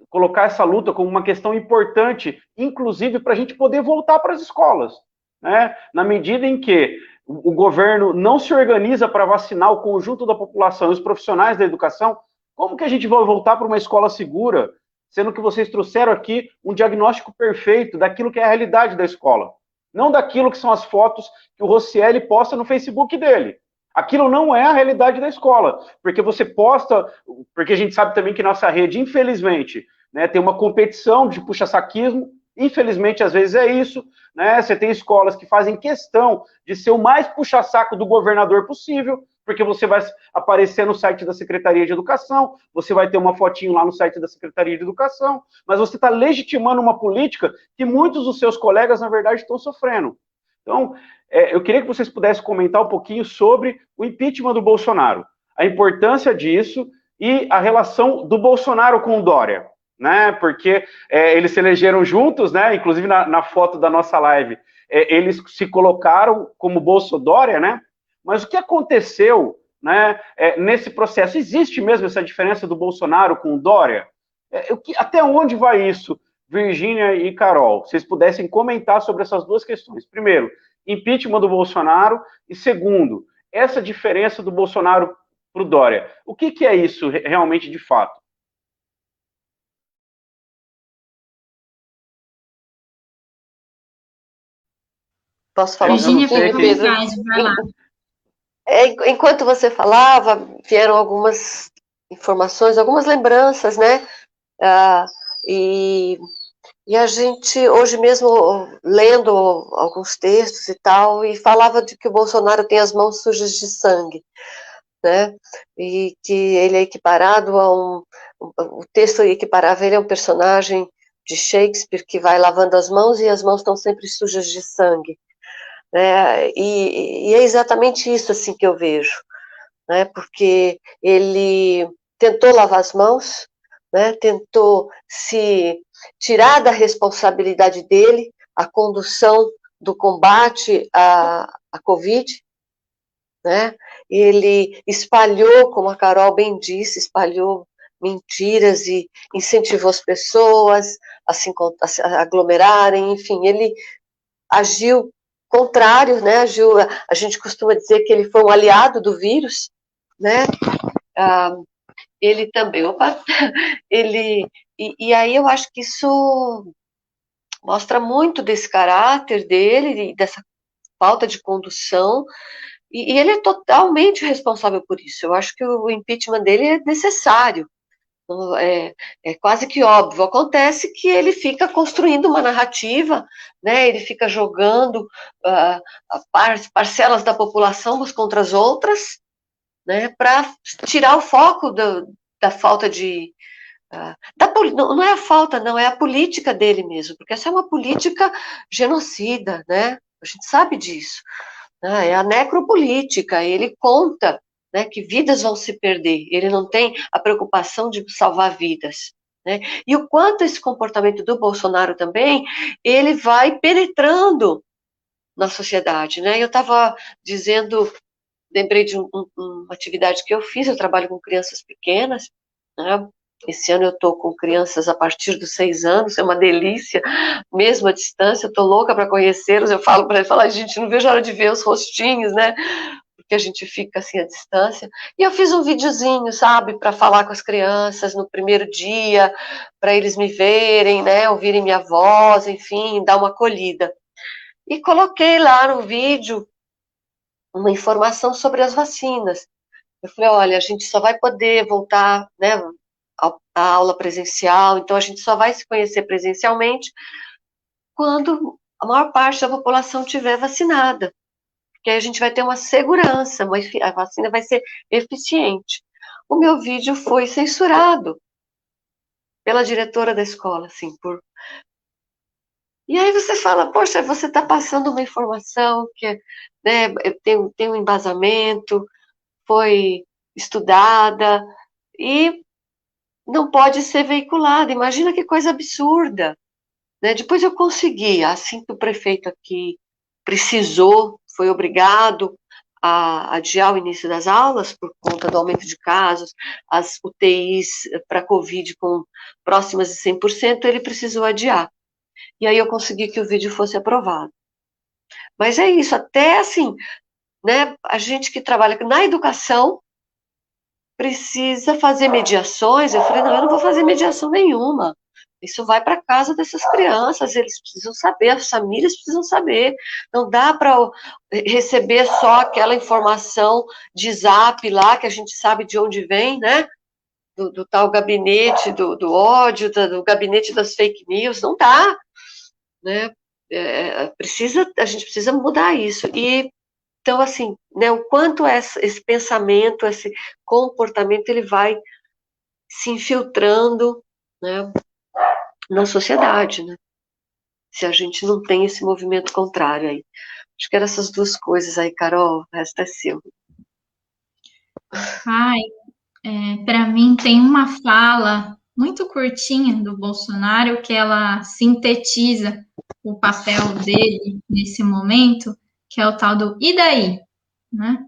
colocar essa luta como uma questão importante, inclusive para a gente poder voltar para as escolas, né? Na medida em que o governo não se organiza para vacinar o conjunto da população e os profissionais da educação, como que a gente vai voltar para uma escola segura, sendo que vocês trouxeram aqui um diagnóstico perfeito daquilo que é a realidade da escola? Não daquilo que são as fotos que o Roscielli posta no Facebook dele. Aquilo não é a realidade da escola, porque você posta, porque a gente sabe também que nossa rede, infelizmente, né, tem uma competição de puxa-saquismo, infelizmente às vezes é isso, né? Você tem escolas que fazem questão de ser o mais puxa-saco do governador possível, porque você vai aparecer no site da Secretaria de Educação, você vai ter uma fotinho lá no site da Secretaria de Educação, mas você está legitimando uma política que muitos dos seus colegas, na verdade, estão sofrendo. Então, eu queria que vocês pudessem comentar um pouquinho sobre o impeachment do Bolsonaro, a importância disso e a relação do Bolsonaro com o Dória, né? Porque eles se elegeram juntos, né? Inclusive na foto da nossa live, eles se colocaram como Bolsodória, né? Mas o que aconteceu, né, nesse processo? Existe mesmo essa diferença do Bolsonaro com o Dória? Até onde vai isso, Virgínia e Carol? Se vocês pudessem comentar sobre essas duas questões. Primeiro, impeachment do Bolsonaro, e segundo, essa diferença do Bolsonaro para o Dória. O que é isso realmente de fato? Posso falar Virgínia, um pouquinho, Pedro? vai lá. Enquanto você falava, vieram algumas informações, algumas lembranças, né? E a gente, hoje mesmo, lendo alguns textos e tal, e falava de que o Bolsonaro tem as mãos sujas de sangue, né? E que ele é equiparado a o texto equiparava ele a um personagem de Shakespeare que vai lavando as mãos e as mãos estão sempre sujas de sangue. E é exatamente isso assim que eu vejo, né? Porque ele tentou lavar as mãos, né? Tentou se tirar da responsabilidade dele a condução do combate à Covid, né? Ele espalhou, como a Carol bem disse, espalhou mentiras e incentivou as pessoas a se aglomerarem, enfim, ele agiu contrário, né? A gente costuma dizer que ele foi um aliado do vírus, né? Ele também, e aí eu acho que isso mostra muito desse caráter dele, dessa falta de condução, e ele é totalmente responsável por isso. Eu acho que o impeachment dele é necessário. É quase que óbvio. Acontece que ele fica construindo uma narrativa, né? Ele fica jogando parcelas da população umas contra as outras, né? Para tirar o foco da falta de... não é a falta, não, é a política dele mesmo, porque essa é uma política genocida, né? A gente sabe disso. Né? É a necropolítica, ele conta, né, que vidas vão se perder, ele não tem a preocupação de salvar vidas. Né? E o quanto esse comportamento do Bolsonaro também, ele vai penetrando na sociedade. Né? Eu estava dizendo, lembrei de uma atividade que eu fiz, eu trabalho com crianças pequenas, né? Esse ano eu estou com crianças a partir dos 6 anos, é uma delícia, mesmo à distância, eu estou louca para conhecê-los, eu falo para eles, gente, não vejo a hora de ver os rostinhos, né, porque a gente fica assim à distância, e eu fiz um videozinho, sabe, para falar com as crianças no primeiro dia, para eles me verem, né, ouvirem minha voz, enfim, dar uma acolhida. E coloquei lá no vídeo uma informação sobre as vacinas. Eu falei, olha, a gente só vai poder voltar, né, a aula presencial, então a gente só vai se conhecer presencialmente quando a maior parte da população estiver vacinada, porque aí a gente vai ter uma segurança, a vacina vai ser eficiente. O meu vídeo foi censurado pela diretora da escola, assim, E aí você fala, poxa, você está passando uma informação que, né, tem um embasamento, foi estudada, e não pode ser veiculada. Imagina que coisa absurda. Né? Depois eu consegui, assim que o prefeito aqui precisou, foi obrigado a adiar o início das aulas por conta do aumento de casos, as UTIs para Covid com próximas de 100%, ele precisou adiar. E aí eu consegui que o vídeo fosse aprovado. Mas é isso, até assim, né, a gente que trabalha na educação precisa fazer mediações. Eu falei, não, eu não vou fazer mediação nenhuma. Isso vai para casa dessas crianças, eles precisam saber, as famílias precisam saber. Não dá para receber só aquela informação de zap lá, que a gente sabe de onde vem, né? Do tal gabinete do ódio, do gabinete das fake news, não dá. Né? A gente precisa mudar isso. E então, assim, né, o quanto esse pensamento, esse comportamento, ele vai se infiltrando, né, na sociedade, né? Se a gente não tem esse movimento contrário aí. Acho que eram essas duas coisas aí, Carol, o resto é seu. Ai, para mim tem uma fala muito curtinha do Bolsonaro que ela sintetiza o papel dele nesse momento, que é o tal do "e daí?", né?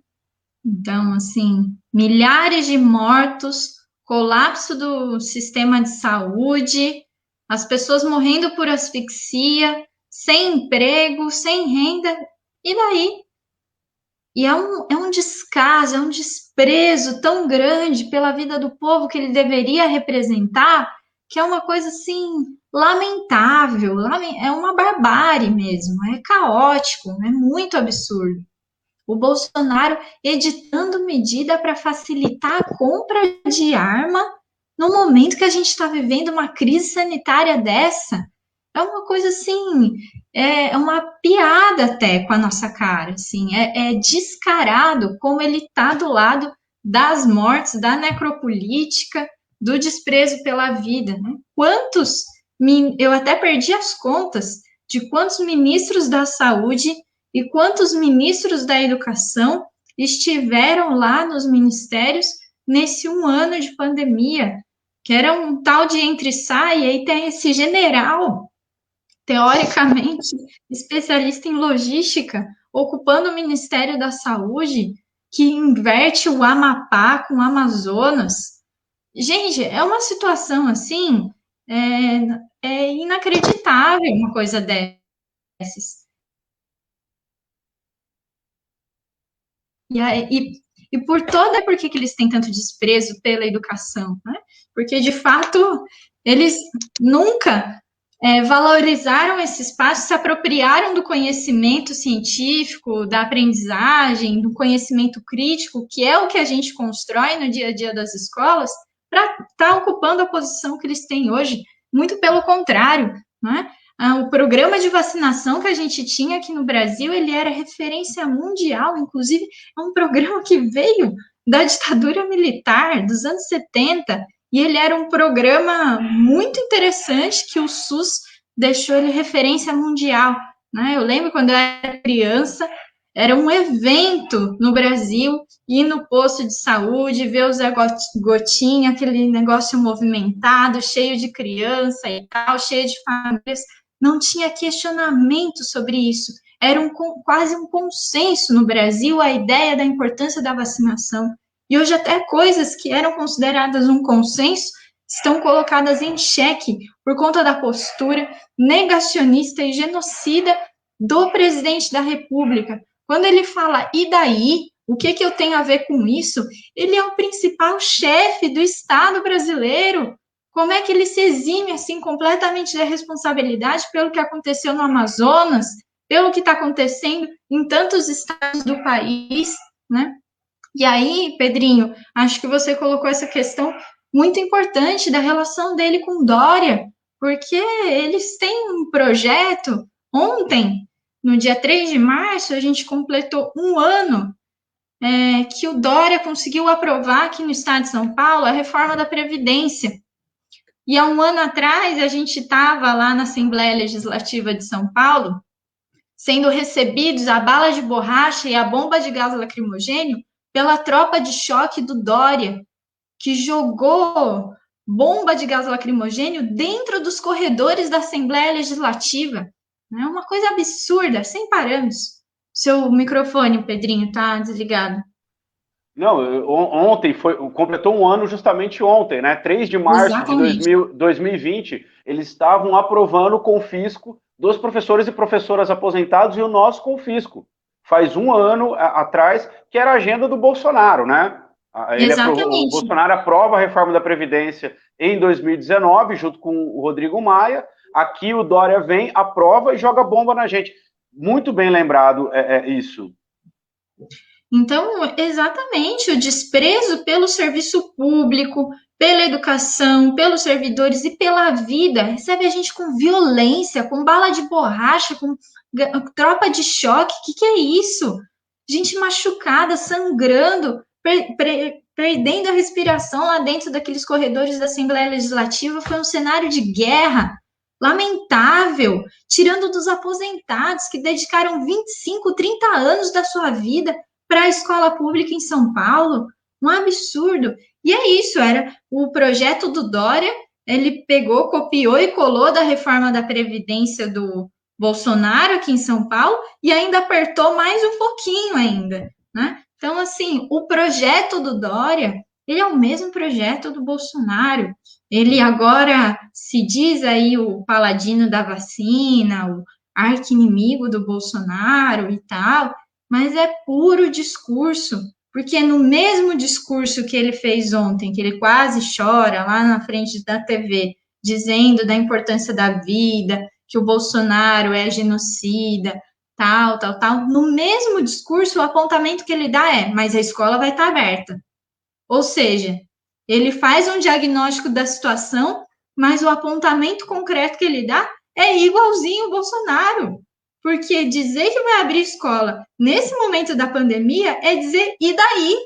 Então, assim, milhares de mortos, colapso do sistema de saúde, as pessoas morrendo por asfixia, sem emprego, sem renda, e daí? E é um descaso, é um desprezo tão grande pela vida do povo que ele deveria representar, que é uma coisa assim lamentável, é uma barbárie mesmo, é caótico, é muito absurdo. O Bolsonaro editando medida para facilitar a compra de arma no momento que a gente está vivendo uma crise sanitária dessa. É uma coisa assim, é uma piada até com a nossa cara, assim, é descarado como ele está do lado das mortes, da necropolítica, do desprezo pela vida, né? Eu até perdi as contas de quantos ministros da saúde e quantos ministros da educação estiveram lá nos ministérios nesse 1 ano de pandemia, que era um tal de entre-sai, e aí tem esse general, teoricamente especialista em logística, ocupando o Ministério da Saúde, que inverte o Amapá com o Amazonas. Gente, é uma situação assim, é inacreditável uma coisa dessas. E por que eles têm tanto desprezo pela educação, né? Porque, de fato, eles nunca valorizaram esse espaço, se apropriaram do conhecimento científico, da aprendizagem, do conhecimento crítico, que é o que a gente constrói no dia a dia das escolas, para estar ocupando a posição que eles têm hoje. Muito pelo contrário, né? O programa de vacinação que a gente tinha aqui no Brasil, ele era referência mundial, inclusive é um programa que veio da ditadura militar dos anos 70, e ele era um programa muito interessante que o SUS deixou ele referência mundial. né? Eu lembro quando eu era criança, era um evento no Brasil ir no posto de saúde, ver o Zé Gotinha, aquele negócio movimentado, cheio de criança e tal, cheio de famílias. Não tinha questionamento sobre isso. Era quase um consenso no Brasil a ideia da importância da vacinação. E hoje até coisas que eram consideradas um consenso estão colocadas em xeque por conta da postura negacionista e genocida do presidente da República. Quando ele fala, e daí? O que eu tenho a ver com isso? Ele é o principal chefe do Estado brasileiro. Como é que ele se exime assim completamente da responsabilidade pelo que aconteceu no Amazonas, pelo que está acontecendo em tantos estados do país, né? E aí, Pedrinho, acho que você colocou essa questão muito importante da relação dele com Dória, porque eles têm um projeto. Ontem, no dia 3 de março, a gente completou um ano que o Dória conseguiu aprovar aqui no estado de São Paulo a reforma da Previdência. E há um ano atrás, a gente estava lá na Assembleia Legislativa de São Paulo, sendo recebidos a bala de borracha e a bomba de gás lacrimogênio pela tropa de choque do Dória, que jogou bomba de gás lacrimogênio dentro dos corredores da Assembleia Legislativa. É uma coisa absurda, sem parâmetros. Seu microfone, Pedrinho, tá desligado. Não, ontem completou um ano justamente ontem, né? 3 de março Exatamente. de 2020, eles estavam aprovando o confisco dos professores e professoras aposentados e o nosso confisco. Faz um ano atrás, que era a agenda do Bolsonaro, né? O Bolsonaro aprova a reforma da Previdência em 2019, junto com o Rodrigo Maia. Aqui o Dória vem, aprova e joga bomba na gente. Muito bem lembrado isso. Então, exatamente, o desprezo pelo serviço público, pela educação, pelos servidores e pela vida, recebe a gente com violência, com bala de borracha, com tropa de choque. O que é isso? Gente machucada, sangrando, perdendo a respiração lá dentro daqueles corredores da Assembleia Legislativa. Foi um cenário de guerra lamentável, tirando dos aposentados que dedicaram 25, 30 anos da sua vida para a escola pública em São Paulo. Um absurdo. E é isso, era o projeto do Dória, ele pegou, copiou e colou da reforma da Previdência do Bolsonaro aqui em São Paulo e ainda apertou mais um pouquinho ainda, né? Então, assim, o projeto do Dória, ele é o mesmo projeto do Bolsonaro. Ele agora se diz aí o paladino da vacina, o arqui-inimigo do Bolsonaro e tal, mas é puro discurso, porque no mesmo discurso que ele fez ontem, que ele quase chora lá na frente da TV, dizendo da importância da vida, que o Bolsonaro é genocida, tal, no mesmo discurso o apontamento que ele dá mas a escola vai estar aberta. Ou seja, ele faz um diagnóstico da situação, mas o apontamento concreto que ele dá é igualzinho o Bolsonaro. Porque dizer que vai abrir escola nesse momento da pandemia é dizer, e daí?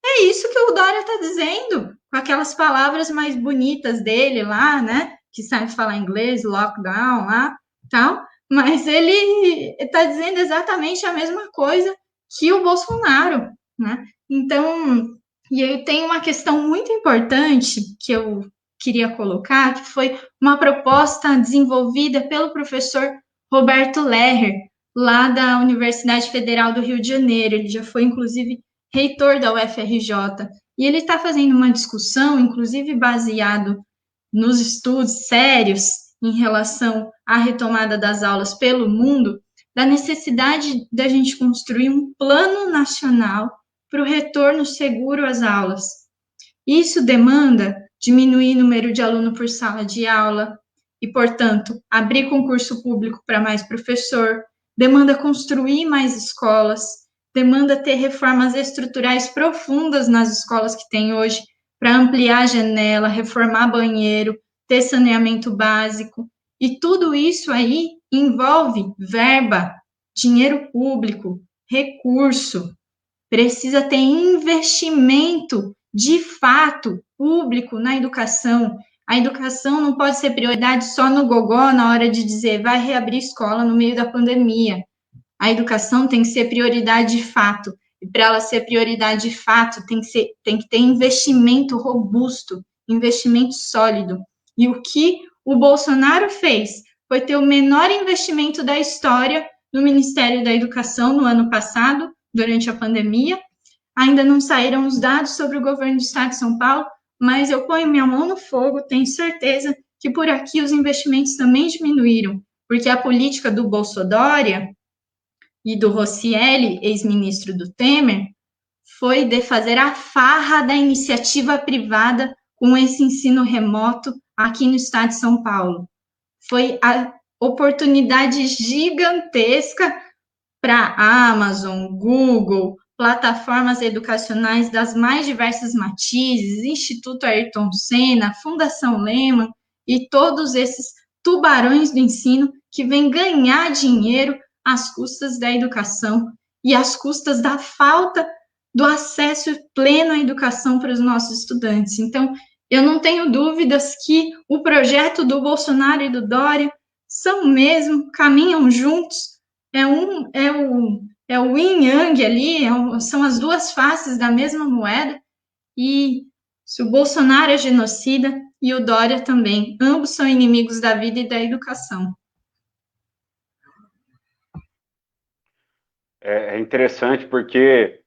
É isso que o Dória está dizendo, com aquelas palavras mais bonitas dele lá, né? Que sabe falar inglês, lockdown lá, tal. Mas ele está dizendo exatamente a mesma coisa que o Bolsonaro, né? Então, e eu tenho uma questão muito importante que eu queria colocar, que foi uma proposta desenvolvida pelo professor Roberto Lerrer, lá da Universidade Federal do Rio de Janeiro. Ele já foi, inclusive, reitor da UFRJ. E ele está fazendo uma discussão, inclusive baseado nos estudos sérios em relação à retomada das aulas pelo mundo, da necessidade da gente construir um plano nacional para o retorno seguro às aulas. Isso demanda diminuir o número de aluno por sala de aula, e, portanto, abrir concurso público para mais professor, demanda construir mais escolas, demanda ter reformas estruturais profundas nas escolas que tem hoje, para ampliar a janela, reformar banheiro, ter saneamento básico, e tudo isso aí envolve verba, dinheiro público, recurso, precisa ter investimento de fato público na educação. A educação não pode ser prioridade só no gogó, na hora de dizer vai reabrir escola no meio da pandemia. A educação tem que ser prioridade de fato. E para ela ser prioridade de fato, tem que ter investimento robusto, investimento sólido. E o que o Bolsonaro fez foi ter o menor investimento da história no Ministério da Educação no ano passado, durante a pandemia. Ainda não saíram os dados sobre o governo do Estado de São Paulo, mas eu ponho minha mão no fogo, tenho certeza que por aqui os investimentos também diminuíram, porque a política do Bolsodória e do Roscielli, ex-ministro do Temer, foi de fazer a farra da iniciativa privada com esse ensino remoto aqui no estado de São Paulo. Foi a oportunidade gigantesca para Amazon, Google, plataformas educacionais das mais diversas matizes, Instituto Ayrton Senna, Fundação Lehman e todos esses tubarões do ensino que vêm ganhar dinheiro às custas da educação e às custas da falta do acesso pleno à educação para os nossos estudantes. Então, eu não tenho dúvidas que o projeto do Bolsonaro e do Dória são mesmo, caminham juntos, é o yin yang ali, são as duas faces da mesma moeda, e se o Bolsonaro é genocida e o Dória também, ambos são inimigos da vida e da educação. É interessante porque,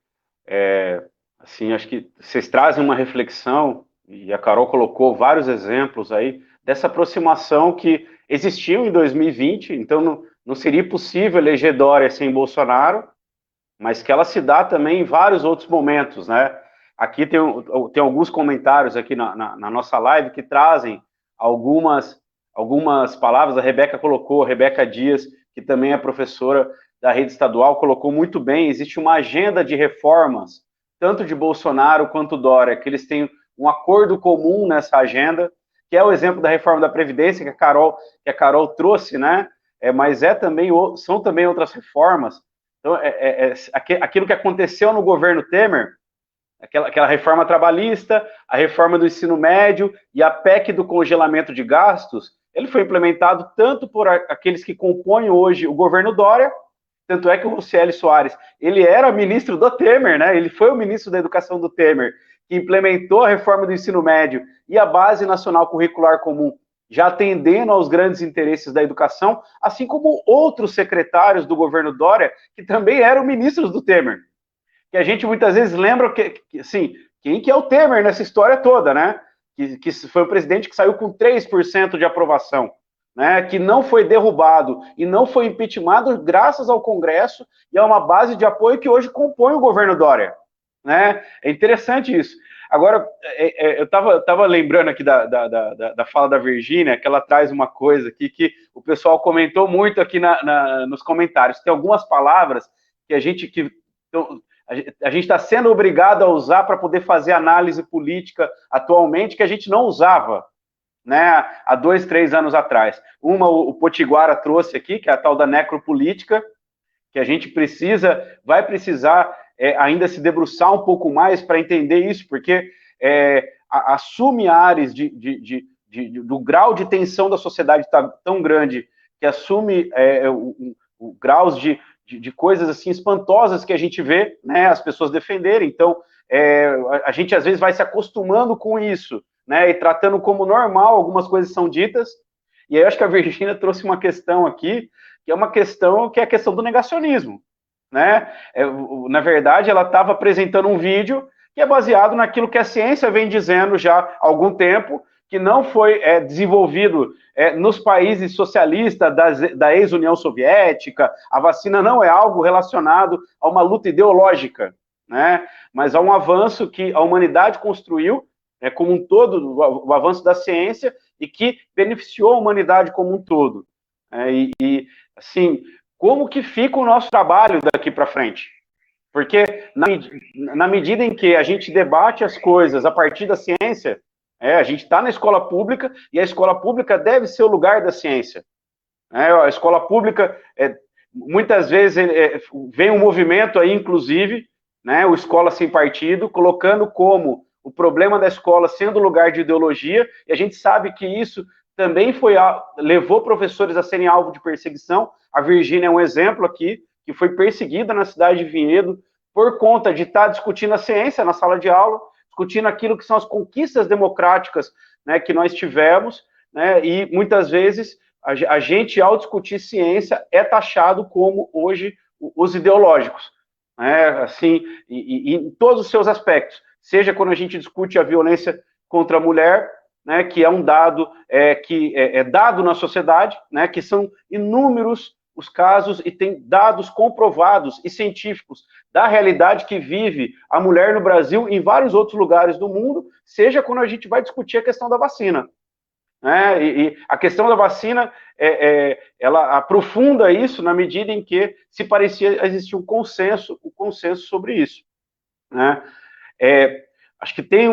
assim, acho que vocês trazem uma reflexão, e a Carol colocou vários exemplos aí, dessa aproximação que existiu em 2020, então não seria possível eleger Dória sem Bolsonaro, mas que ela se dá também em vários outros momentos, né? Aqui tem alguns comentários aqui na nossa live que trazem algumas palavras, a Rebeca colocou, a Rebeca Dias, que também é professora da rede estadual, colocou muito bem, existe uma agenda de reformas, tanto de Bolsonaro quanto Dória, que eles têm um acordo comum nessa agenda, que é o exemplo da reforma da Previdência que a Carol trouxe, né? Mas são também outras reformas. Então, aquilo que aconteceu no governo Temer, aquela reforma trabalhista, a reforma do ensino médio e a PEC do congelamento de gastos, ele foi implementado tanto por aqueles que compõem hoje o governo Dória, tanto é que o Roscielli Soares, ele era ministro do Temer, né? Ele foi o ministro da Educação do Temer, que implementou a reforma do ensino médio e a Base Nacional Curricular Comum, já atendendo aos grandes interesses da educação, assim como outros secretários do governo Dória, que também eram ministros do Temer. Que a gente muitas vezes lembra assim, quem que é o Temer nessa história toda, né? Que foi o presidente que saiu com 3% de aprovação, né? Que não foi derrubado e não foi impeachmentado graças ao Congresso e a uma base de apoio que hoje compõe o governo Dória, né? É interessante isso. Agora, eu estava lembrando aqui da fala da Virgínia, que ela traz uma coisa aqui que o pessoal comentou muito aqui nos comentários. Tem algumas palavras que a gente está sendo obrigado a usar para poder fazer análise política atualmente que a gente não usava, né, há 2, 3 anos atrás. O Potiguara trouxe aqui, que é a tal da necropolítica, que a gente vai precisar ainda se debruçar um pouco mais para entender isso, porque assume áreas do grau de tensão da sociedade tá tão grande, que assume graus de coisas assim espantosas que a gente vê, né, as pessoas defenderem. Então, a gente às vezes vai se acostumando com isso, né, e tratando como normal algumas coisas são ditas. E aí eu acho que a Virgínia trouxe uma questão aqui, que é a questão do negacionismo, né? Na verdade, ela estava apresentando um vídeo que é baseado naquilo que a ciência vem dizendo já há algum tempo, que não foi desenvolvido nos países socialistas da ex-União Soviética. A vacina não é algo relacionado a uma luta ideológica, né? Mas a um avanço que a humanidade construiu, como um todo, o avanço da ciência, e que beneficiou a humanidade como um todo. Assim, como que fica o nosso trabalho daqui para frente? Porque na medida em que a gente debate as coisas a partir da ciência, a gente está na escola pública e a escola pública deve ser o lugar da ciência. A escola pública, muitas vezes, vem um movimento aí, inclusive, né, o Escola Sem Partido, colocando como o problema da escola sendo lugar de ideologia, e a gente sabe que isso também levou professores a serem alvo de perseguição. A Virgínia é um exemplo aqui, que foi perseguida na cidade de Vinhedo por conta de estar discutindo a ciência na sala de aula, discutindo aquilo que são as conquistas democráticas, né, que nós tivemos, né, e muitas vezes a gente, ao discutir ciência, é taxado como hoje os ideológicos, né, assim, e em todos os seus aspectos, seja quando a gente discute a violência contra a mulher, né, que é um dado que é dado na sociedade, né, que são inúmeros os casos e tem dados comprovados e científicos da realidade que vive a mulher no Brasil e em vários outros lugares do mundo, seja quando a gente vai discutir a questão da vacina. Né? E a questão da vacina, ela aprofunda isso na medida em que se parecia existir um consenso sobre isso. Né? Acho que tem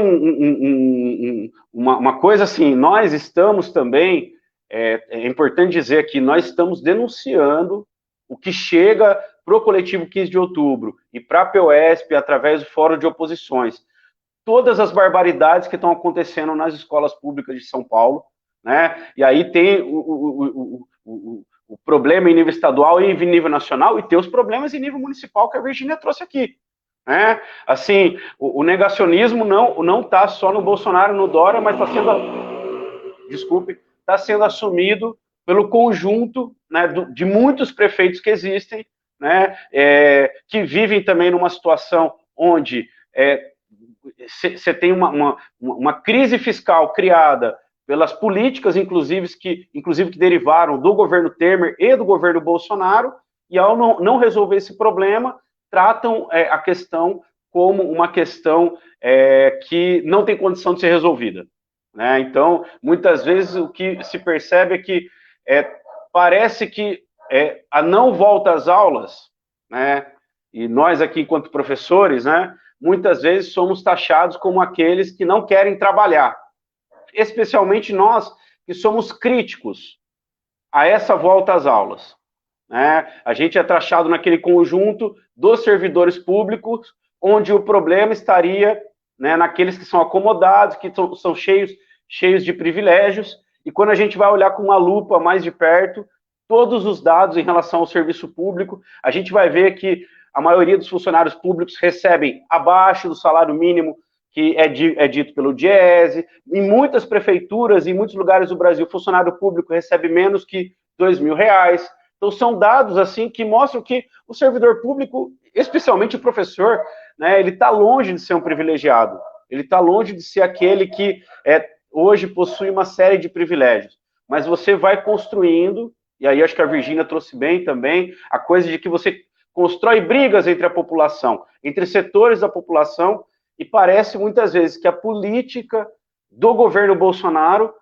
uma coisa assim, nós estamos também, é importante dizer que nós estamos denunciando o que chega para o coletivo 15 de outubro e para a POSP através do Fórum de Oposições, todas as barbaridades que estão acontecendo nas escolas públicas de São Paulo, né? E aí tem o problema em nível estadual e em nível nacional, e tem os problemas em nível municipal que a Virgínia trouxe aqui. Né? Assim, o negacionismo não está só no Bolsonaro, no Dória, mas está sendo assumido pelo conjunto, né, de muitos prefeitos que existem, né, que vivem também numa situação onde você tem uma crise fiscal criada pelas políticas, inclusive que derivaram do governo Temer e do governo Bolsonaro, e ao não resolver esse problema, tratam a questão como uma questão que não tem condição de ser resolvida. Né? Então, muitas vezes o que se percebe é que parece que a não volta às aulas, né? E nós aqui, enquanto professores, né, muitas vezes somos taxados como aqueles que não querem trabalhar, especialmente nós que somos críticos a essa volta às aulas. Né? A gente é taxado naquele conjunto dos servidores públicos, onde o problema estaria, né, naqueles que são acomodados, que são cheios de privilégios, e quando a gente vai olhar com uma lupa mais de perto, todos os dados em relação ao serviço público, a gente vai ver que a maioria dos funcionários públicos recebem abaixo do salário mínimo, que é dito pelo Diese. Em muitas prefeituras, em muitos lugares do Brasil, o funcionário público recebe menos que R$2.000. Então, são dados assim que mostram que o servidor público, especialmente o professor, né, ele está longe de ser um privilegiado. Ele está longe de ser aquele que hoje possui uma série de privilégios. Mas você vai construindo, e aí acho que a Virgínia trouxe bem também, a coisa de que você constrói brigas entre a população, entre setores da população, e parece muitas vezes que a política do governo Bolsonaro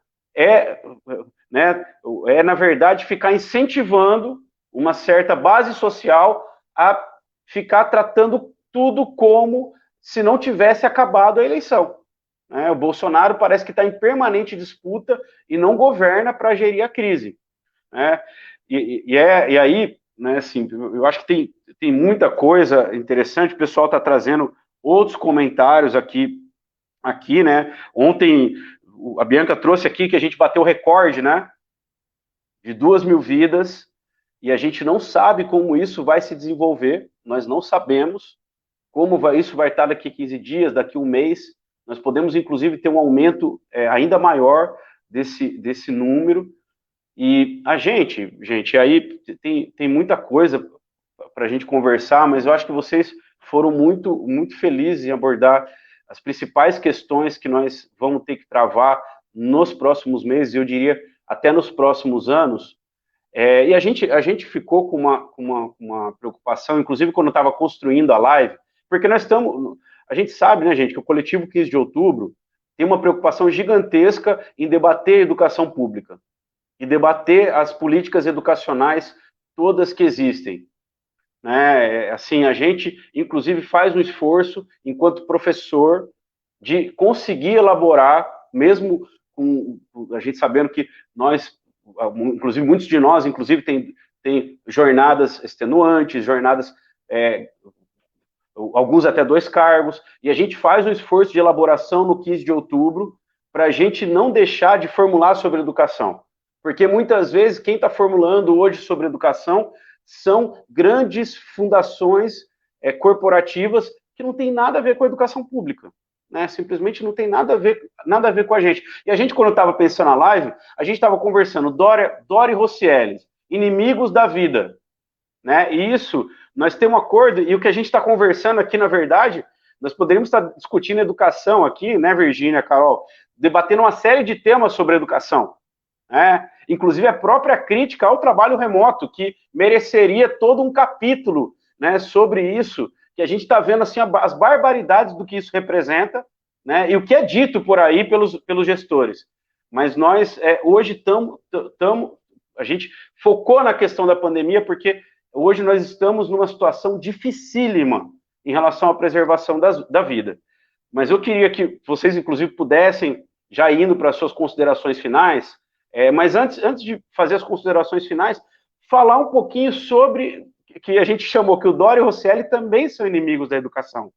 na verdade, ficar incentivando uma certa base social a ficar tratando tudo como se não tivesse acabado a eleição. Né? O Bolsonaro parece que está em permanente disputa e não governa para gerir a crise. Né? E aí, né, assim, eu acho que tem muita coisa interessante, o pessoal está trazendo outros comentários aqui, né? Ontem a Bianca trouxe aqui que a gente bateu o recorde, né? De 2.000 vidas, e a gente não sabe como isso vai se desenvolver, nós não sabemos como isso vai estar daqui 15 dias, daqui um mês, nós podemos, inclusive, ter um aumento ainda maior desse número, e a gente, aí tem muita coisa para a gente conversar, mas eu acho que vocês foram muito, muito felizes em abordar as principais questões que nós vamos ter que travar nos próximos meses, eu diria até nos próximos anos, e a gente ficou com uma preocupação, inclusive quando estava construindo a live, porque a gente sabe, né, gente, que o coletivo 15 de outubro tem uma preocupação gigantesca em debater a educação pública, e debater as políticas educacionais todas que existem. Né? Assim, a gente, inclusive, faz um esforço, enquanto professor, de conseguir elaborar, mesmo com a gente sabendo que nós, inclusive, muitos de nós, inclusive, tem jornadas extenuantes, jornadas alguns até 2 cargos, e a gente faz um esforço de elaboração no 15 de outubro para a gente não deixar de formular sobre educação. Porque muitas vezes quem está formulando hoje sobre educação são grandes fundações corporativas que não tem nada a ver com a educação pública. Né? Simplesmente não tem nada a ver com a gente. E a gente, quando estava pensando na live, a gente estava conversando, Dória e Rocieli, inimigos da vida. Né? E isso, nós temos um acordo, e o que a gente está conversando aqui, na verdade, nós poderíamos estar discutindo educação aqui, né, Virgínia, Carol, debatendo uma série de temas sobre educação. Né? Inclusive a própria crítica ao trabalho remoto, que mereceria todo um capítulo, né, sobre isso, que a gente está vendo assim, as barbaridades do que isso representa, né, e o que é dito por aí pelos gestores. Mas nós, hoje, a gente focou na questão da pandemia, porque hoje nós estamos numa situação dificílima em relação à preservação da vida. Mas eu queria que vocês, inclusive, pudessem, já indo para as suas considerações finais, mas antes de fazer as considerações finais, falar um pouquinho sobre que a gente chamou que o Dória e o Rocieli também são inimigos da educação.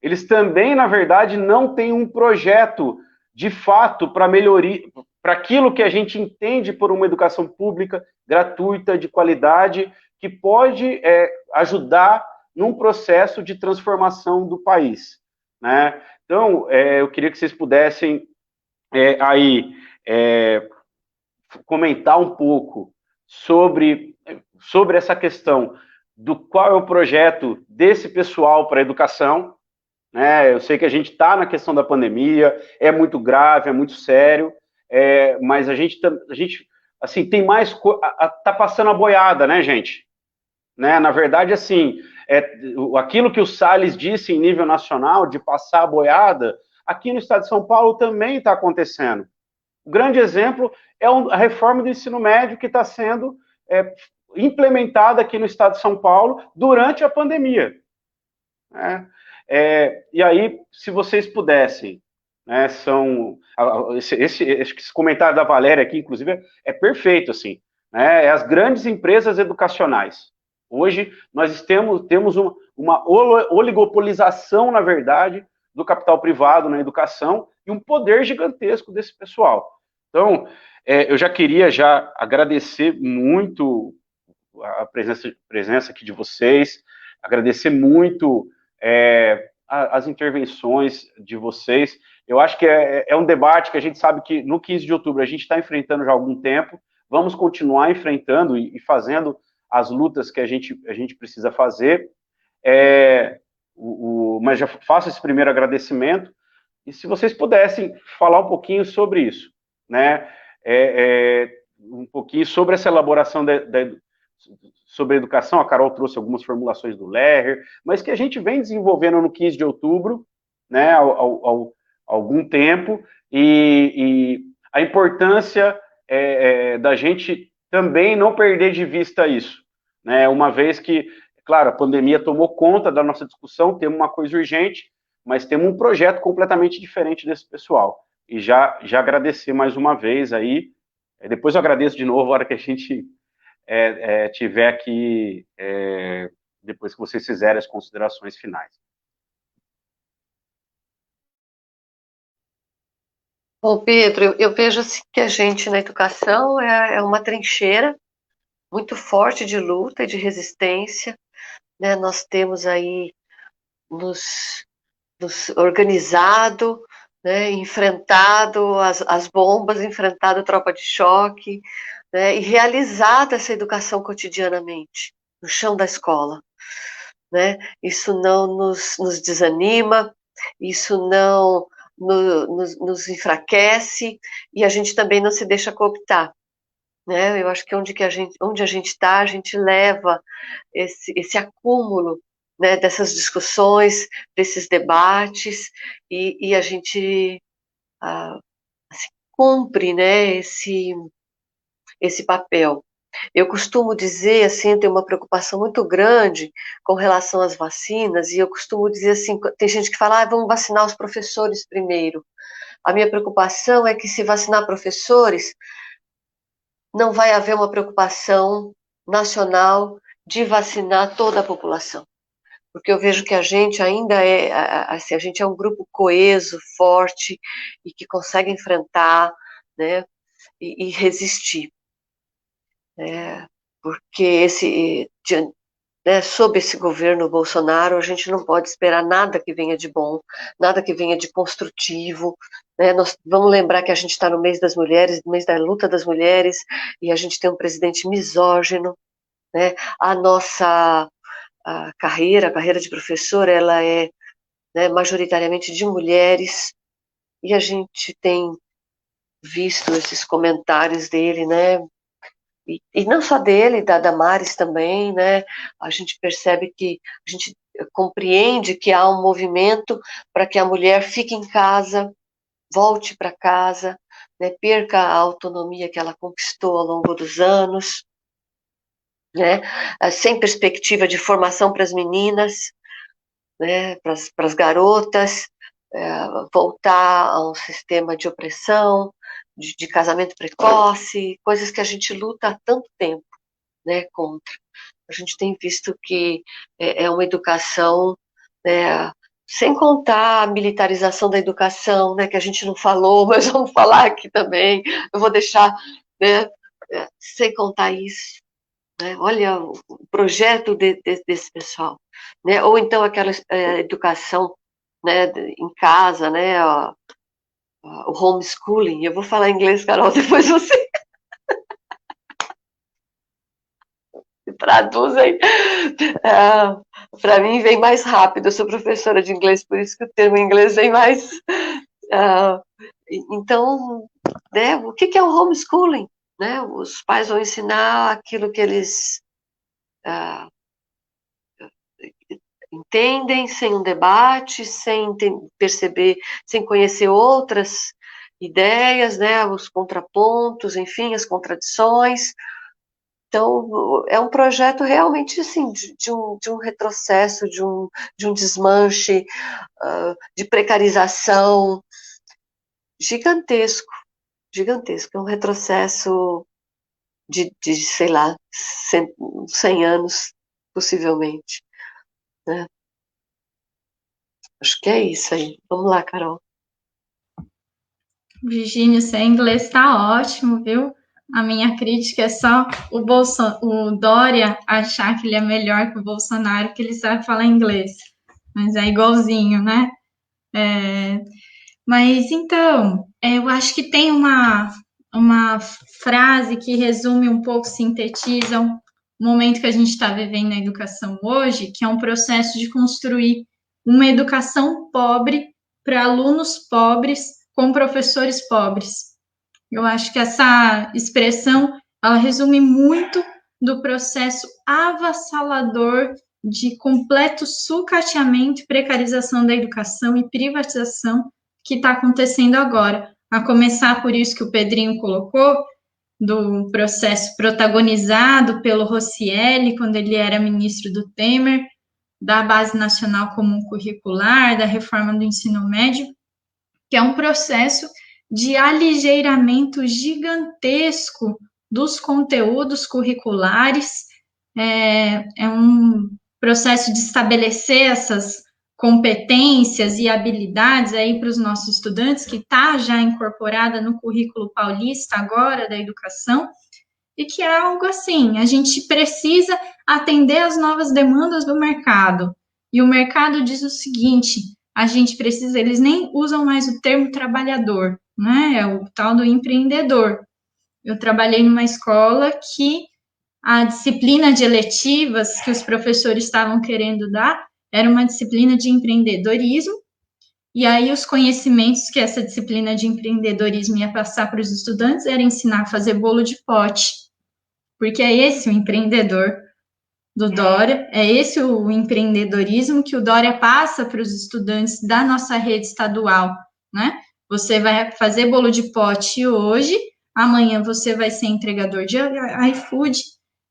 Eles também, na verdade, não têm um projeto de fato para melhoria, para aquilo que a gente entende por uma educação pública, gratuita, de qualidade, que pode ajudar num processo de transformação do país. Né? Então, eu queria que vocês pudessem comentar um pouco sobre essa questão do qual é o projeto desse pessoal para a educação. Né? Eu sei que a gente está na questão da pandemia, é muito grave, é muito sério, mas a gente assim, tem mais... Está passando a boiada, né, gente? Né? Na verdade, assim, aquilo que o Salles disse em nível nacional, de passar a boiada, aqui no estado de São Paulo também está acontecendo. O grande exemplo é a reforma do ensino médio que está sendo implementada aqui no estado de São Paulo durante a pandemia. Né? E aí, se vocês pudessem, né, esse comentário da Valéria aqui, inclusive, é perfeito, assim, né, as grandes empresas educacionais. Hoje, nós temos uma oligopolização, na verdade, do capital privado na educação e um poder gigantesco desse pessoal. Então, eu já queria agradecer muito a presença aqui de vocês, agradecer muito as intervenções de vocês. Eu acho que é um debate que a gente sabe que no 15 de outubro a gente está enfrentando já há algum tempo, vamos continuar enfrentando e fazendo as lutas que a gente precisa fazer, mas já faço esse primeiro agradecimento, e se vocês pudessem falar um pouquinho sobre isso, né? Um pouquinho sobre essa elaboração sobre a educação. A Carol trouxe algumas formulações do Lehrer, mas que a gente vem desenvolvendo no 15 de outubro, né, há algum tempo, e a importância da gente também não perder de vista isso, né, uma vez que, claro, a pandemia tomou conta da nossa discussão, temos uma coisa urgente, mas temos um projeto completamente diferente desse pessoal, e já agradecer mais uma vez aí, depois eu agradeço de novo a hora que a gente tiver aqui, depois que vocês fizerem as considerações finais. Bom, Pedro, eu vejo assim que a gente na educação é uma trincheira muito forte de luta e de resistência, né? Nós temos aí nos organizado, né? Enfrentado as bombas, enfrentado a tropa de choque, né? E realizado essa educação cotidianamente, no chão da escola. Né? Isso não nos desanima, isso não nos enfraquece, e a gente também não se deixa cooptar. Né? Eu acho que onde a gente está, a gente leva esse acúmulo, né, dessas discussões, desses debates, e a gente assim, cumpre, né, esse papel. Eu costumo dizer, assim, tenho uma preocupação muito grande com relação às vacinas, e eu costumo dizer assim, tem gente que fala, vamos vacinar os professores primeiro. A minha preocupação é que se vacinar professores, não vai haver uma preocupação nacional de vacinar toda a população. porque eu vejo que a gente ainda assim, a gente é um grupo coeso, forte, e que consegue enfrentar, né, e resistir. Porque sob esse governo Bolsonaro, a gente não pode esperar nada que venha de bom, nada que venha de construtivo. Nós vamos lembrar que a gente está no mês das mulheres, no mês da luta das mulheres, e a gente tem um presidente misógino. A nossa a carreira de professor, ela é, majoritariamente de mulheres, e a gente tem visto esses comentários dele, e não só dele, da Damares também, a gente percebe que, a gente compreende que há um movimento para que a mulher fique em casa, volte para casa, perca a autonomia que ela conquistou ao longo dos anos, sem perspectiva de formação para as meninas, para as garotas, voltar a um sistema de opressão, de casamento precoce, coisas que a gente luta há tanto tempo, contra. A gente tem visto que é uma educação, sem contar a militarização da educação, que a gente não falou, mas vamos falar aqui também. Eu vou deixar, sem contar isso. Olha o projeto desse pessoal. Ou então aquela educação, em casa, o homeschooling. Eu vou falar inglês, Carol, depois você traduz aí. Para mim vem mais rápido, eu sou professora de inglês, por isso que o termo inglês vem mais... Então, o que é o homeschooling? Os pais vão ensinar aquilo que eles entendem, sem um debate, sem perceber, sem conhecer outras ideias, os contrapontos, enfim, as contradições. Então, é um projeto realmente assim, de um retrocesso, de um desmanche, de precarização gigantesco. É um retrocesso de sei lá, 100 anos, possivelmente. Acho que é isso aí. Vamos lá, Carol. Virgínia, seu inglês está ótimo, viu? A minha crítica é só o Dória achar que ele é melhor que o Bolsonaro, que ele sabe falar inglês. Mas é igualzinho, né? Mas então, eu acho que tem uma frase que resume um pouco, sintetiza o momento que a gente está vivendo na educação hoje, que é um processo de construir uma educação pobre para alunos pobres com professores pobres. Eu acho que essa expressão, ela resume muito do processo avassalador de completo sucateamento e precarização da educação e privatização que está acontecendo agora. A começar por isso que o Pedrinho colocou, do processo protagonizado pelo Roscielli, quando ele era ministro do Temer, da Base Nacional Comum Curricular, da reforma do ensino médio, que é um processo de aligeiramento gigantesco dos conteúdos curriculares, é um processo de estabelecer essas competências e habilidades aí para os nossos estudantes, que está já incorporada no currículo paulista agora da educação, e que é algo assim, a gente precisa atender às novas demandas do mercado, e o mercado diz o seguinte, a gente precisa, eles nem usam mais o termo trabalhador, né, é o tal do empreendedor. Eu trabalhei numa escola que a disciplina de eletivas que os professores estavam querendo dar era uma disciplina de empreendedorismo, e aí os conhecimentos que essa disciplina de empreendedorismo ia passar para os estudantes era ensinar a fazer bolo de pote, porque é esse o empreendedor do Dória, é esse o empreendedorismo que o Dória passa para os estudantes da nossa rede estadual, né? Você vai fazer bolo de pote hoje, amanhã você vai ser entregador de iFood,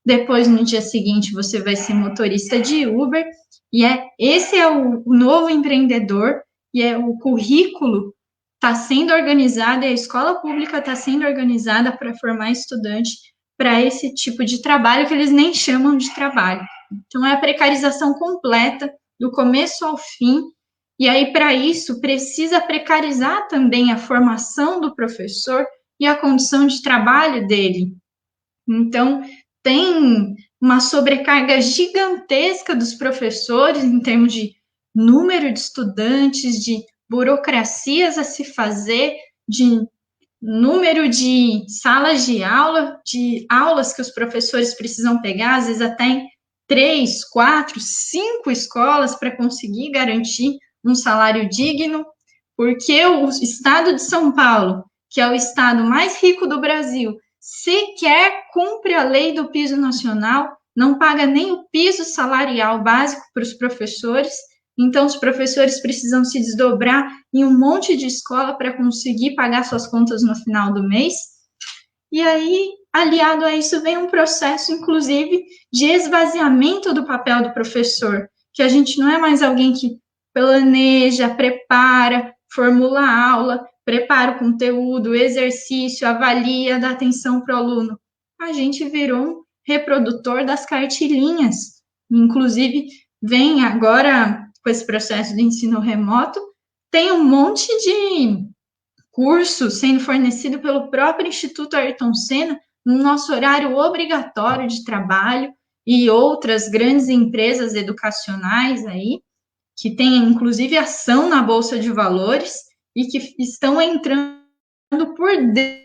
depois no dia seguinte você vai ser motorista de Uber, e esse é o novo empreendedor, e o currículo está sendo organizado, e a escola pública está sendo organizada para formar estudante para esse tipo de trabalho que eles nem chamam de trabalho. Então, é a precarização completa do começo ao fim. E aí, para isso, precisa precarizar também a formação do professor e a condição de trabalho dele. Então, tem uma sobrecarga gigantesca dos professores em termos de número de estudantes, de burocracias a se fazer, de número de salas de aula, de aulas que os professores precisam pegar, às vezes até em 3, 4, 5 escolas para conseguir garantir um salário digno, porque o estado de São Paulo, que é o estado mais rico do Brasil, sequer cumpre a lei do piso nacional, não paga nem o piso salarial básico para os professores, então os professores precisam se desdobrar em um monte de escola para conseguir pagar suas contas no final do mês. E aí, aliado a isso, vem um processo, inclusive, de esvaziamento do papel do professor, que a gente não é mais alguém que planeja, prepara, formula a aula, prepara o conteúdo, o exercício, avalia, dá atenção para o aluno. A gente virou um reprodutor das cartilinhas. Inclusive, vem agora, com esse processo de ensino remoto, tem um monte de curso sendo fornecido pelo próprio Instituto Ayrton Senna no nosso horário obrigatório de trabalho e outras grandes empresas educacionais aí, que têm inclusive ação na Bolsa de Valores e que estão entrando por dentro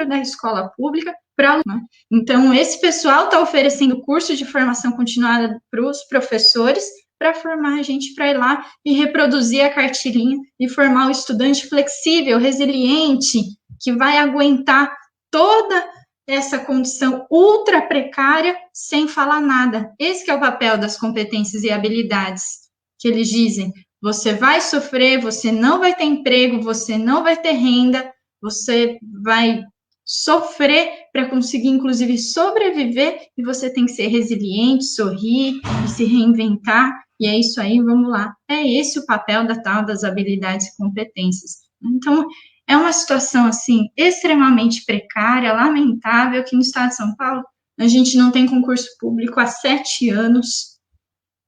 da escola pública para aluno. Então, esse pessoal está oferecendo curso de formação continuada para os professores para formar a gente para ir lá e reproduzir a cartilhinha e formar o estudante flexível, resiliente, que vai aguentar toda essa condição ultra precária sem falar nada. Esse que é o papel das competências e habilidades que eles dizem. Você vai sofrer, você não vai ter emprego, você não vai ter renda, você vai sofrer para conseguir, inclusive, sobreviver, e você tem que ser resiliente, sorrir e se reinventar, e é isso aí, vamos lá. É esse o papel da tal das habilidades e competências. Então, é uma situação, assim, extremamente precária, lamentável, que no estado de São Paulo a gente não tem concurso público há 7 anos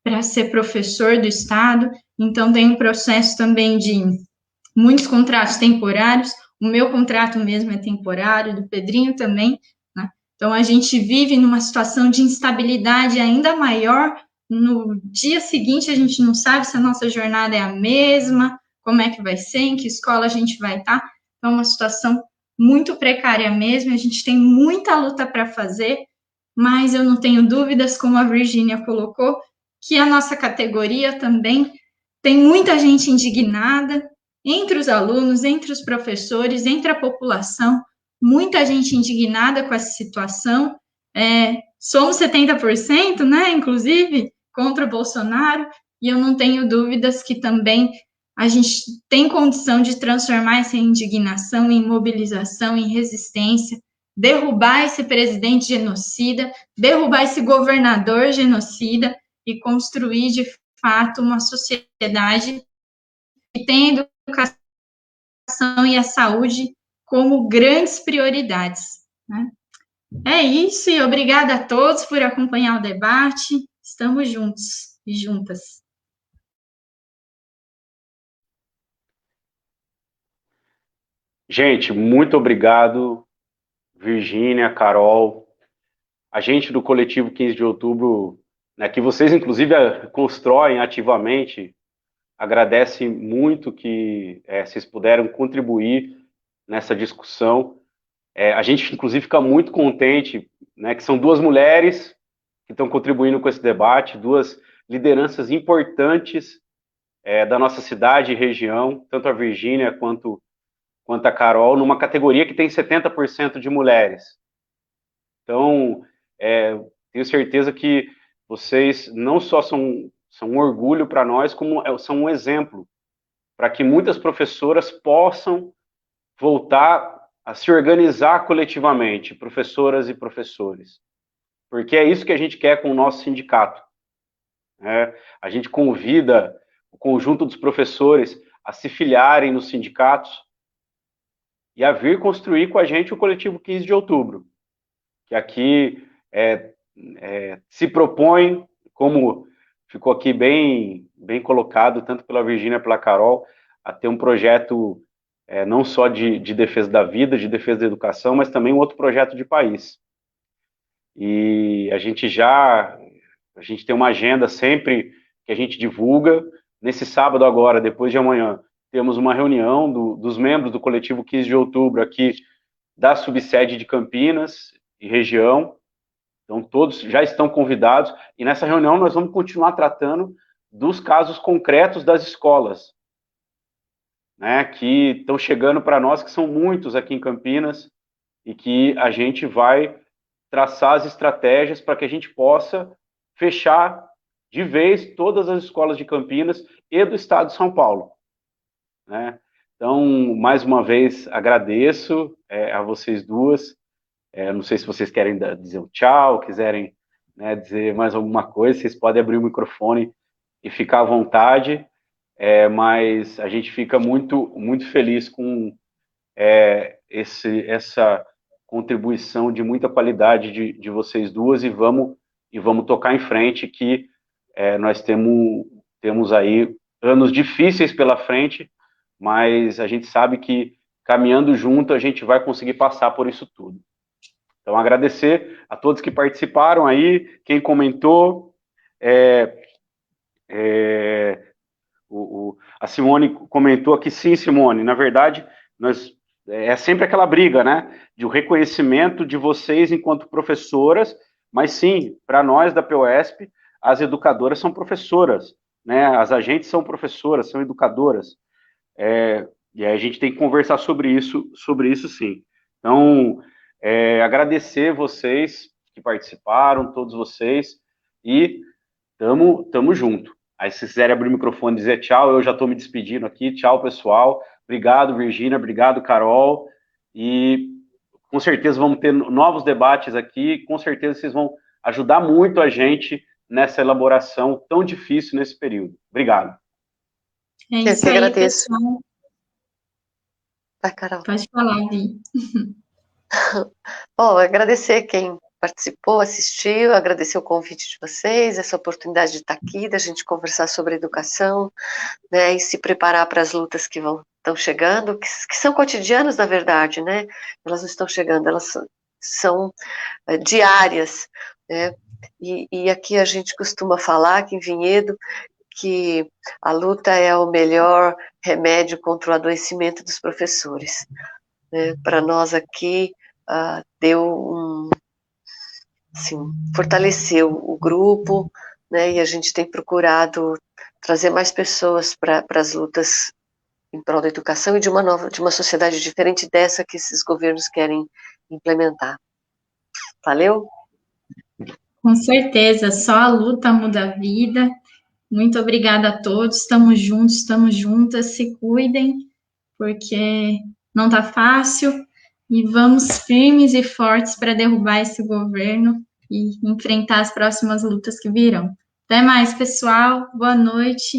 para ser professor do estado, então tem um processo também de muitos contratos temporários. O meu contrato mesmo é temporário, do Pedrinho também, né? Então, a gente vive numa situação de instabilidade ainda maior. No dia seguinte, a gente não sabe se a nossa jornada é a mesma, como é que vai ser, em que escola a gente vai estar. Então, é uma situação muito precária mesmo, a gente tem muita luta para fazer, mas eu não tenho dúvidas, como a Virgínia colocou, que a nossa categoria também tem muita gente indignada, entre os alunos, entre os professores, entre a população, muita gente indignada com essa situação. Somos 70%, né, inclusive, contra o Bolsonaro, e eu não tenho dúvidas que também a gente tem condição de transformar essa indignação em mobilização, em resistência, derrubar esse presidente genocida, derrubar esse governador genocida e construir, de fato, uma sociedade que tem educação e a saúde como grandes prioridades, né? É isso, e obrigada a todos por acompanhar o debate. Estamos juntos e juntas. Gente, muito obrigado, Virgínia, Carol, a gente do Coletivo 15 de Outubro, né, que vocês, inclusive, constroem ativamente, agradece muito que vocês puderam contribuir nessa discussão. A gente, inclusive, fica muito contente, né, que são 2 mulheres que estão contribuindo com esse debate, 2 lideranças importantes da nossa cidade e região, tanto a Virgínia quanto a Carol, numa categoria que tem 70% de mulheres. Então, tenho certeza que vocês não só são um orgulho para nós, como são um exemplo para que muitas professoras possam voltar a se organizar coletivamente, professoras e professores. Porque é isso que a gente quer com o nosso sindicato. A gente convida o conjunto dos professores a se filiarem nos sindicatos e a vir construir com a gente o Coletivo 15 de Outubro, que aqui se propõe, como ficou aqui bem colocado, tanto pela Virgínia pela Carol, a ter um projeto não só de defesa da vida, de defesa da educação, mas também um outro projeto de país. E a gente tem uma agenda sempre que a gente divulga. Nesse sábado agora, depois de amanhã, temos uma reunião dos membros do coletivo 15 de outubro aqui da subsede de Campinas e região. Então, todos já estão convidados. E nessa reunião nós vamos continuar tratando dos casos concretos das escolas, né, que estão chegando para nós, que são muitos aqui em Campinas, e que a gente vai traçar as estratégias para que a gente possa fechar de vez todas as escolas de Campinas e do estado de São Paulo, né? Então, mais uma vez, agradeço a vocês duas. Não sei se vocês querem dizer um tchau, quiserem, né, dizer mais alguma coisa, vocês podem abrir o microfone e ficar à vontade, mas a gente fica muito, muito feliz com essa contribuição de muita qualidade de vocês duas, e vamos tocar em frente, que nós temos aí anos difíceis pela frente, mas a gente sabe que caminhando junto a gente vai conseguir passar por isso tudo. Então, agradecer a todos que participaram aí, quem comentou, a Simone comentou aqui, sim, Simone, na verdade, é sempre aquela briga, né, de o reconhecimento de vocês enquanto professoras, mas sim, para nós da POSP, as educadoras são professoras, né, as agentes são professoras, são educadoras, e aí a gente tem que conversar sobre isso sim. Então, agradecer vocês que participaram, todos vocês, e tamo junto. Aí, se quiserem abrir o microfone e dizer tchau, eu já estou me despedindo aqui. Tchau, pessoal. Obrigado, Virgínia. Obrigado, Carol. E com certeza vamos ter novos debates aqui. Com certeza vocês vão ajudar muito a gente nessa elaboração tão difícil nesse período. Obrigado. É isso aí, pessoal. Vai, Carol. Pode falar, Vi. Bom, agradecer quem participou, assistiu, agradecer o convite de vocês, essa oportunidade de estar aqui, da gente conversar sobre educação, né, e se preparar para as lutas que estão chegando, que são cotidianas, na verdade, né, elas não estão chegando, elas são diárias, né, e aqui a gente costuma falar que em Vinhedo, que a luta é o melhor remédio contra o adoecimento dos professores, né, para nós aqui, deu assim, fortaleceu o grupo, né, e a gente tem procurado trazer mais pessoas para as lutas em prol da educação e de uma sociedade diferente dessa que esses governos querem implementar. Valeu? Com certeza, só a luta muda a vida. Muito obrigada a todos, estamos juntos, estamos juntas, se cuidem, porque não está fácil, e vamos firmes e fortes para derrubar esse governo e enfrentar as próximas lutas que virão. Até mais, pessoal, boa noite.